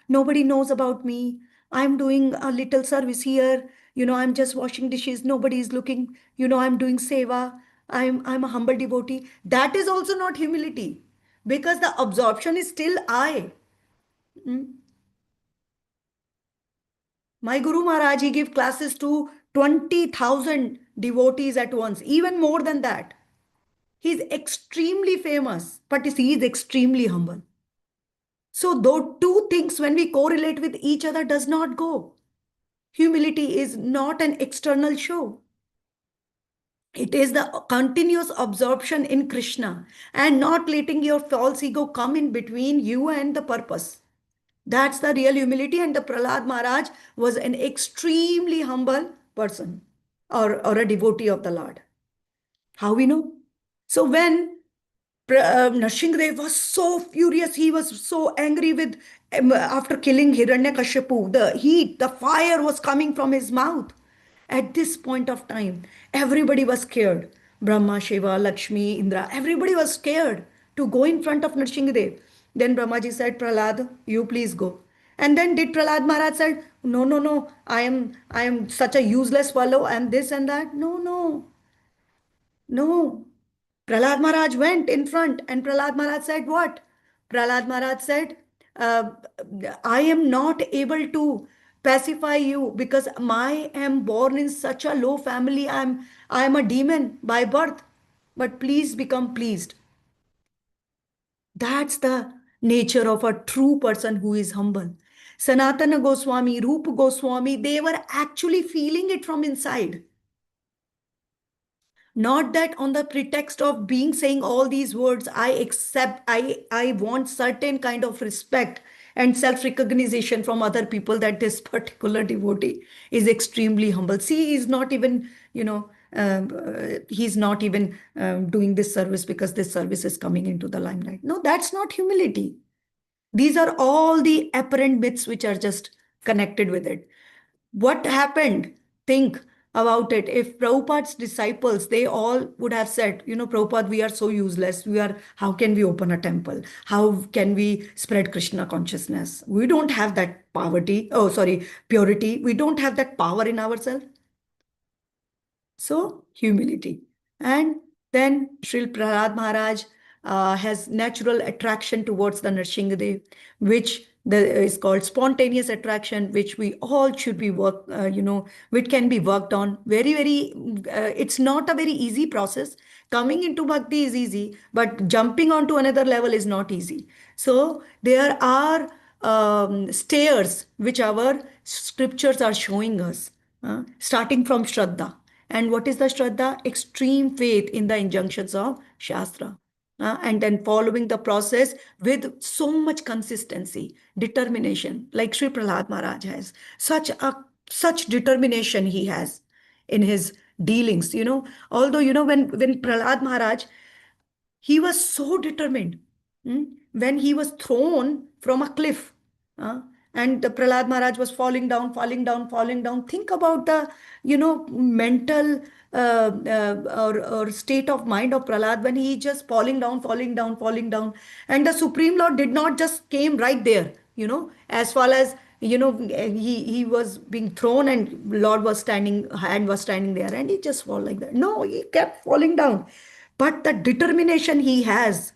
nobody knows about me. I'm doing a little service here. I'm just washing dishes. Nobody is looking. I'm doing seva. I'm a humble devotee. That is also not humility, because the absorption is still I. My Guru Maharaj, he gave classes to 20,000 devotees at once, even more than that. He's extremely famous, but he is extremely humble. So those two things, when we correlate with each other, does not go. Humility is not an external show. It is the continuous absorption in Krishna and not letting your false ego come in between you and the purpose. That's the real humility. And the Prahlad Maharaj was an extremely humble person, or a devotee of the Lord. How we know? So when Narsimha was so furious. He was so angry with, after killing Hiranyakashipu. The heat, the fire was coming from his mouth. At this point of time, everybody was scared. Brahma, Shiva, Lakshmi, Indra, everybody was scared to go in front of Narsimha. Then Brahmaji said, Prahlad, you please go. And then did Prahlad Maharaj said, no, no, no, I am such a useless fellow and this and that. No, no, no. Prahlad Maharaj went in front, and Prahlad Maharaj said, what? Prahlad Maharaj said, uh, I am not able to pacify you because I am born in such a low family. I am a demon by birth. But please become pleased. That's the nature of a true person who is humble. Sanatana Goswami, Rupa Goswami, they were actually feeling it from inside. Not that on the pretext of being saying all these words, I want certain kind of respect and self-recognition from other people that this particular devotee is extremely humble. See, he's not even, he's not even doing this service because this service is coming into the limelight. No, that's not humility. These are all the apparent myths which are just connected with it. What happened? Think about it. If Prabhupada's disciples, they all would have said, Prabhupada, we are so useless. How can we open a temple? How can we spread Krishna consciousness? We don't have that purity. We don't have that power in ourselves. So, humility. And then Srila Prahlad Maharaj, has natural attraction towards the Narsinghadev, which is called spontaneous attraction, which we all should be which can be worked on. It's not a very easy process. Coming into bhakti is easy, but jumping onto another level is not easy. So there are stairs which our scriptures are showing us, starting from Shraddha. And what is the Shraddha? Extreme faith in the injunctions of Shastra. And then following the process with so much consistency, determination, like Sri Prahlad Maharaj has. Such determination he has in his dealings. Although, when Prahlad Maharaj, he was so determined. When he was thrown from a cliff, and the Prahlad Maharaj was falling down, falling down, falling down. Think about the, mental or state of mind of Prahlad when he just falling down, falling down, falling down. And the Supreme Lord did not just came right there, as far as, he was being thrown and Lord was standing, hand was standing there and he just fall like that. No, he kept falling down. But the determination he has,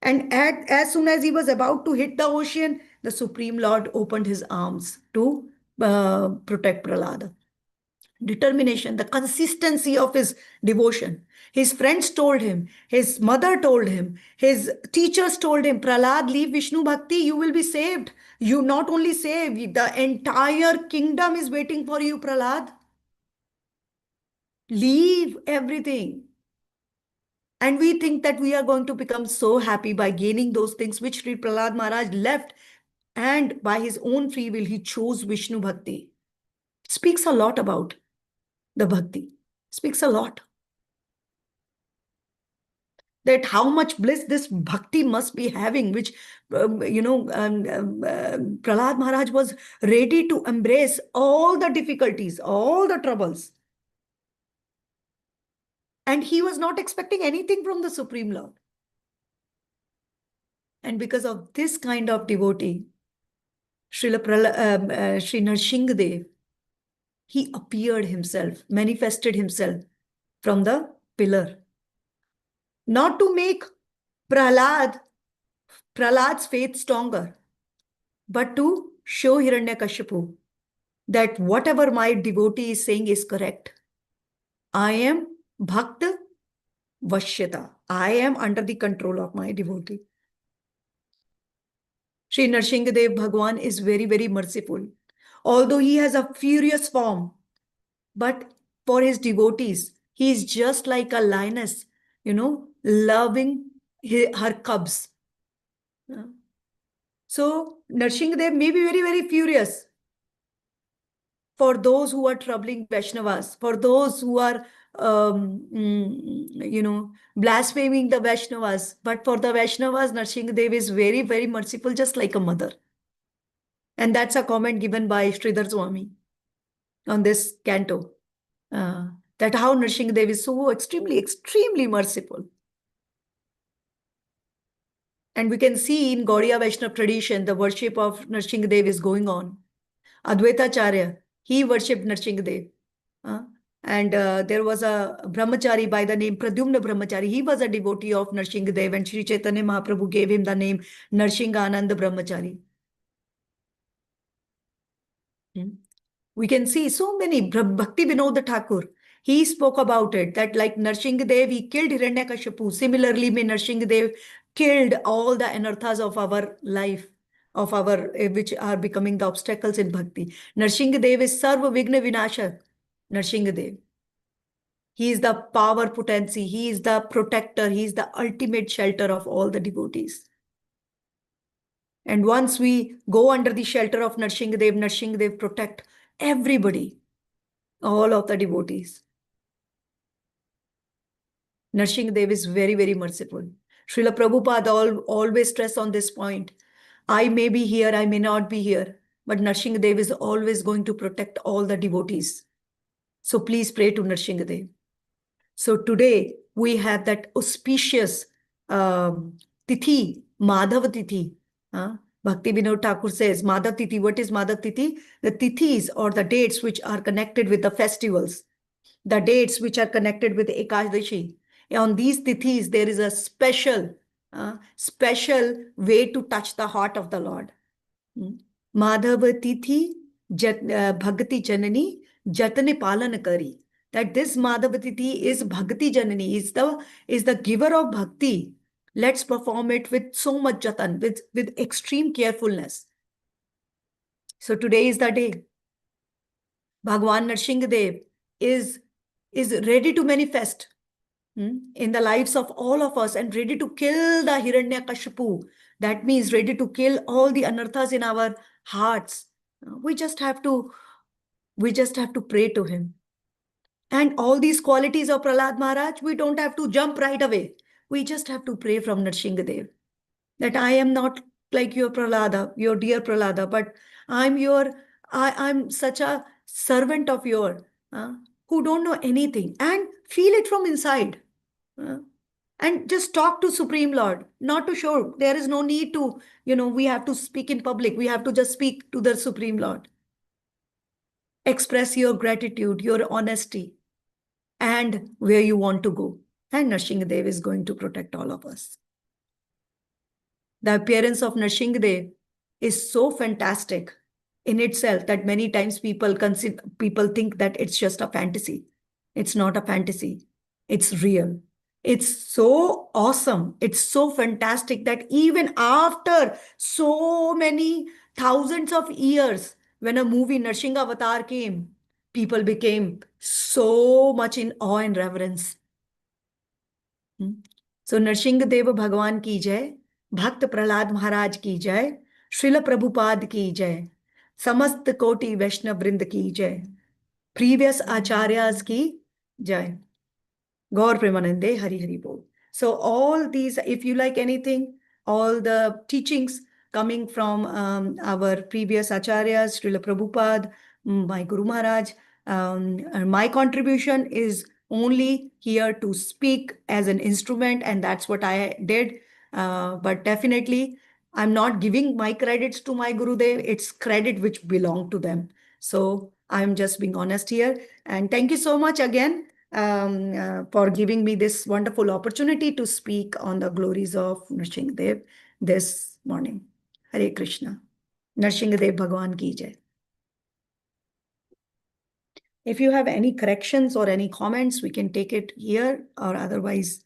and as soon as he was about to hit the ocean, the Supreme Lord opened his arms to protect Prahlad. Determination, the consistency of his devotion. His friends told him, his mother told him, his teachers told him, Prahlad, leave Vishnu Bhakti, you will be saved. You not only saved, the entire kingdom is waiting for you, Prahlad. Leave everything. And we think that we are going to become so happy by gaining those things which Sri Prahlad Maharaj left. And by his own free will, he chose Vishnu Bhakti. It speaks a lot about the Bhakti. It speaks a lot. That how much bliss this Bhakti must be having, which, Prahlad Maharaj was ready to embrace all the difficulties, all the troubles. And he was not expecting anything from the Supreme Lord. And because of this kind of devotee, Sri Narsinghadev, he appeared himself, manifested himself from the pillar. Not to make Prahlad's faith stronger, but to show Hiranyakashipu that whatever my devotee is saying is correct. I am Bhakta Vashyata. I am under the control of my devotee. Sri Narsinghadev Bhagwan is very, very merciful. Although he has a furious form, but for his devotees, he is just like a lioness, loving her cubs. So Narsinghadev may be very, very furious for those who are troubling Vaishnavas, for those who are, blaspheming the Vaishnavas. But for the Vaishnavas, Narsinghadev is very, very merciful, just like a mother. And that's a comment given by Sridhar Swami on this canto. That how Narsinghadev is so extremely, extremely merciful. And we can see in Gaudiya Vaishnava tradition, the worship of Narsinghadev is going on. Advaitacharya, he worshipped Narsinghadev. And there was a brahmachari by the name Pradyumna Brahmachari. He was a devotee of Narsinghadev, and Sri Chaitanya Mahaprabhu gave him the name Narsinghananda Brahmachari. We can see so many. Bhakti Vinod Thakur, he spoke about it, that like Narsinghadev, he killed Hiranyakashipu. Similarly, Narsinghadev killed all the anarthas of our life, of our which are becoming the obstacles in bhakti. Narsinghadev is Sarva Vigna Vinashak. Narsinghadev. He is the power potency. He is the protector. He is the ultimate shelter of all the devotees. And once we go under the shelter of Narsinghadev, Narsinghadev protect everybody, all of the devotees. Narsinghadev is very, very merciful. Srila Prabhupada always stress on this point. I may be here, I may not be here, but Narsinghadev is always going to protect all the devotees. So please pray to Narsinghadev. So today we have that auspicious Tithi, Madhav Tithi. Bhakti Vinod Thakur says, Madhav Tithi. What is Madhav Tithi? The Tithis or the dates which are connected with the festivals, the dates which are connected with Ekadashi. On these tithis, there is a special way to touch the heart of the Lord. Madhava tithi bhakti janani jatane palan kari. That this Madhava tithi is bhakti janani, is the giver of bhakti. Let's perform it with so much jatan, with extreme carefulness. So today is the day. Bhagwan Narsimha is ready to manifest in the lives of all of us and ready to kill the Hiranyakashipu. That means ready to kill all the anarthas in our hearts. We just have to pray to him. And all these qualities of Prahlad Maharaj, we don't have to jump right away. We just have to pray from Narsimha, that I am not like your Prahlada, your dear Prahlada, but I'm such a servant of your who don't know anything, and feel it from inside. And just talk to Supreme Lord, not to show. There is no need to, we have to speak in public. We have to just speak to the Supreme Lord. Express your gratitude, your honesty, and where you want to go. And Narsimha is going to protect all of us. The appearance of Narsimha is so fantastic in itself that many times people think that it's just a fantasy. It's not a fantasy. It's real. It's so awesome. It's so fantastic that even after so many thousands of years, when a movie Narsimha Avatar came, people became so much in awe and reverence. So Narsimha Deva Bhagwan ki jai, Bhakt Prahlad Maharaj ki jai, Srila Prabhupada ki jai, Samast Koti Vaishnav Vrind ki jai, previous Acharyas ki jai. Gaur Premanande, Hari Hari Bol. So all these, if you like anything, all the teachings coming from our previous Acharyas, Srila Prabhupada, my Guru Maharaj, and my contribution is only here to speak as an instrument, and that's what I did. But definitely, I'm not giving my credits to my Gurudev. It's credit which belong to them. So I'm just being honest here. And thank you so much again for giving me this wonderful opportunity to speak on the glories of Narsimha this morning. Hare Krishna. Narsimha Bhagwan ki jai. If you have any corrections or any comments, we can take it here, or otherwise,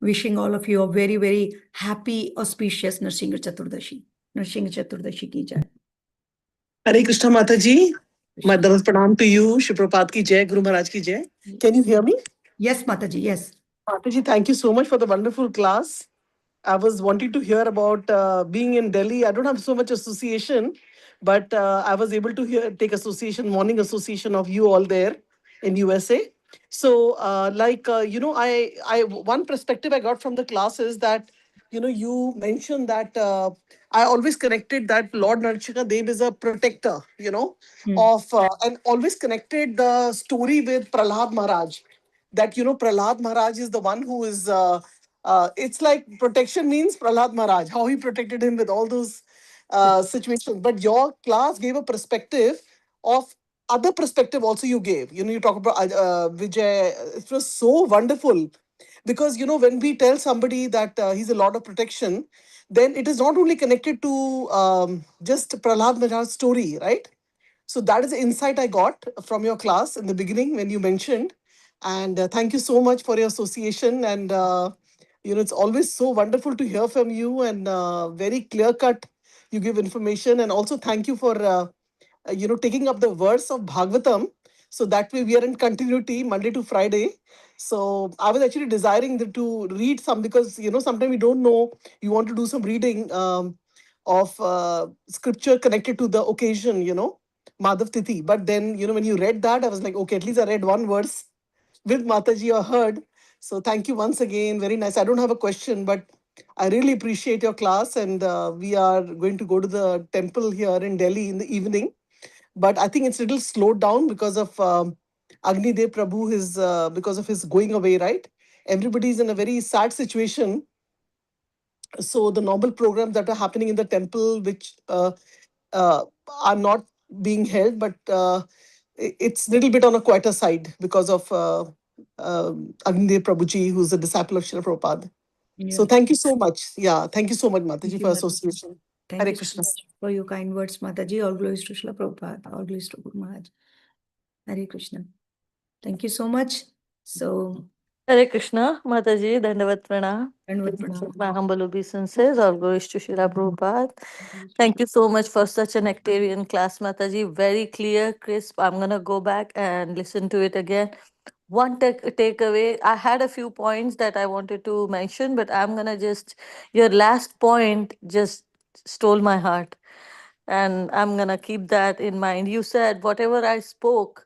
wishing all of you a very, very happy, auspicious Narsimha Chaturdashi. Narsimha Chaturdashi ki jai. Hare Krishna Mataji. My Dhavat Pranam to you. Shri Prabhupada ki jai, Guru Maharaj ki jai. Can you hear me? Yes, Mataji, yes. Mataji, thank you so much for the wonderful class. I was wanting to hear about being in Delhi. I don't have so much association, but I was able to take association, morning association of you all there in USA. So, one perspective I got from the class is that, you mentioned that I always connected that Lord Narsimha Dev is a protector, of, and always connected the story with Prahlad Maharaj. That, Prahlad Maharaj is the one who is, it's like protection means Prahlad Maharaj, how he protected him with all those situations. But your class gave a perspective of other perspective also you gave. You talk about Vijay. It was so wonderful because, when we tell somebody that he's a Lord of protection, then it is not only connected to just Prahlad Maharaj's story, right? So that is the insight I got from your class in the beginning when you mentioned. And thank you so much for your association. And, it's always so wonderful to hear from you and very clear cut you give information. And also thank you for, taking up the verse of Bhagavatam. So that way we are in continuity Monday to Friday. So I was actually desiring to read some because, sometimes we don't know, you want to do some reading of scripture connected to the occasion, Madhav Tithi. But then, when you read that, I was like, okay, at least I read one verse with Mataji or heard. So thank you once again. Very nice. I don't have a question, but I really appreciate your class. And we are going to go to the temple here in Delhi in the evening. But I think it's a little slowed down because of Agni Dev Prabhu, because of his going away, right? Everybody's in a very sad situation. So the normal programs that are happening in the temple, which are not being held, but it's a little bit on a quieter side because of Agnidev Prabhuji, who's a disciple of Srila Prabhupada. So Yeah. thank you so much. Yeah, thank you so much, Thank Mataji, you, for Mataji. association. Thank Hare you so Krishna. much for your kind words, Mataji. All glories to Srila Prabhupada. All glories to Guru Maharaj. Hare Krishna. Thank you so much. So, Hare Krishna, Mataji, Dandavat Pranam. Dandavat Pranam. My humble obeisances, all glories to Srila Prabhupada. Thank you so much for such a nectarian class, Mataji. Very clear, crisp. I'm going to go back and listen to it again. One takeaway, I had a few points that I wanted to mention, but I'm going to just, your last point just stole my heart. And I'm going to keep that in mind. You said, whatever I spoke,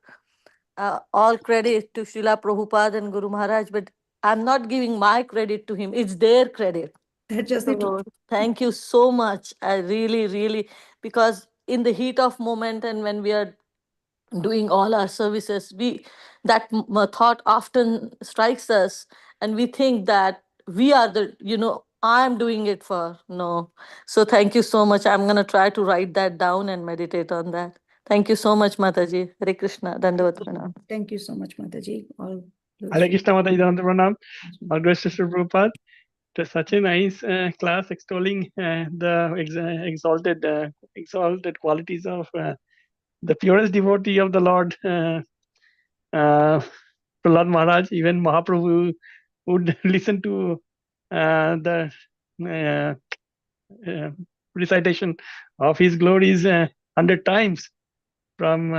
all credit to Srila Prabhupada and Guru Maharaj, but I'm not giving my credit to him. It's their credit. That's just it. So thank you so much. I really, really, because in the heat of moment and when we are doing all our services, that thought often strikes us, and we think that we are I'm doing it for no. So thank you so much. I'm gonna try to write that down and meditate on that. Thank you so much, Mataji. Hare Krishna. Dandavat Pranam. Thank you so much, Mataji. All Hare Krishna, Mataji, Dandavat Pranam. All glories to Srila Prabhupada. It was such a nice class extolling the exalted qualities of the purest devotee of the Lord, Prahlad Maharaj. Even Mahaprabhu would listen to the recitation of his glories 100 times from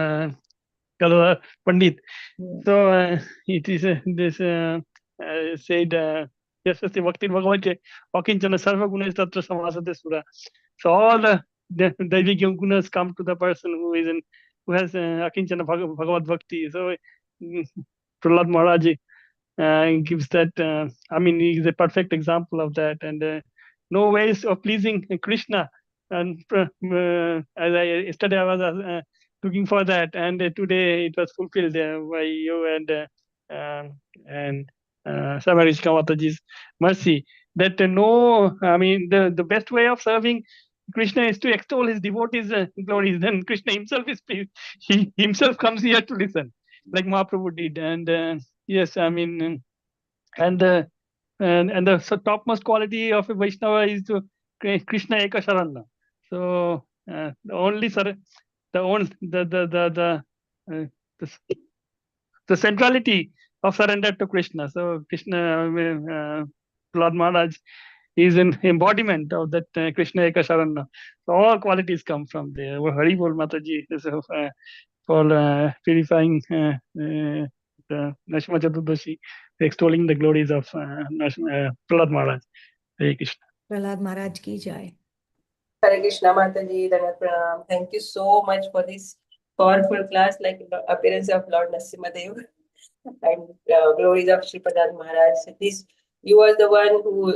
Kalala Pandit. Yeah. So it is this said, yes, Bhakti Bhagavan Akinchana Sarva Guna Tatra Samasate Sura. So all the Daivic gunas come to the person who has Akinchana Bhagavad Bhakti. So Prahlad Maharaj gives that, he is a perfect example of that, and no ways of pleasing Krishna. And yesterday I was looking for that, and today it was fulfilled by you and Samarishka Mataji's mercy. That the best way of serving Krishna is to extol his devotees' glories. Then Krishna himself he himself comes here to listen, like Mahaprabhu did, and yes, and the topmost quality of a Vaishnava is to Krishna Eka Sharana. So the only the centrality of surrender to Krishna. So Krishna, Lord Maharaj, is an embodiment of that Krishna Eka Sharana. So all qualities come from there. Haribol Mataji for purifying the Narsimha Chaturdashi, extolling the glories of Prahlad Maharaj. Hare Krishna. Prahlad Maharaj ki jai. Hare Krishna Mataji, Dandavat Pranam. Thank you so much for this powerful class, like the appearance of Lord Narsimha Dev and glories of Sri Prahlad Maharaj. This, you were the one who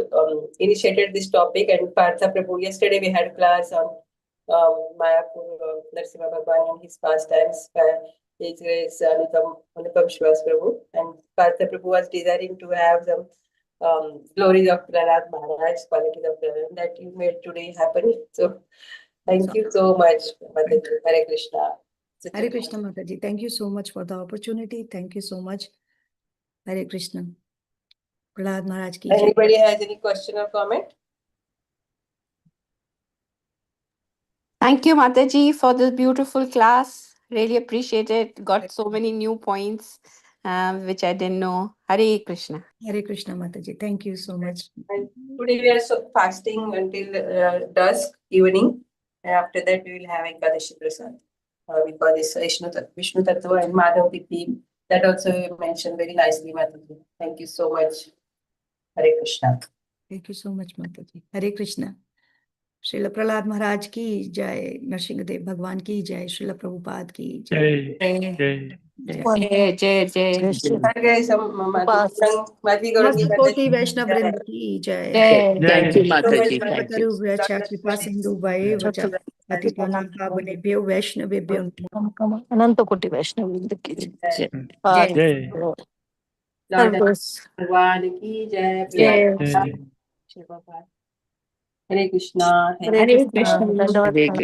initiated this topic, and Partha Prabhu. Yesterday we had class on Mayapur, Narsimha Bhagwan and his pastimes. His grace Anupam Shivas Prabhu, and Partha Prabhu was desiring to have some glories of Prahlad Maharaj, qualities of Prahlad that you made today happen. So thank you so much, Mataji. Hare Krishna. Hare Krishna Mataji. Thank you so much for the opportunity. Thank you so much. Hare Krishna. Prahlad Maharaj ki jai. Anybody has any question or comment? Thank you, Mataji, for this beautiful class. Really appreciate it. Got so many new points, which I didn't know. Hare Krishna. Hare Krishna Mataji. Thank you so much. And today we are fasting until dusk, evening, and after that we will have Ekadashi Prasad. Because this Vishnu Tattva and Madhavi theme, that also you mentioned very nicely, Mataji. Thank you so much. Hare Krishna. Thank you so much, Mataji. Hare Krishna. Srila Prahlad Maharaj ki jai, Narsimha Dev Bhagwan ki jai, Srila Prabhupada ki jai. Jai, Jai, Jai. Madhavi Gaurangi Koti Vaishnav Vrinda ki jai. Jai. Thank you, so much, Mataji. Thank Mataji. you. Kataru Vracha Kripa Sindhu Vae Vacha Patitanam Pavanebhyo Vaishnavebhyo. Ananta Koti Vaishnava ki jai. Jai. Jai. Lord Service. Bhagwan ki jai. Jai. Shri Prabhupada. Hare Krishna. Hare Krishna. Hare Krishna.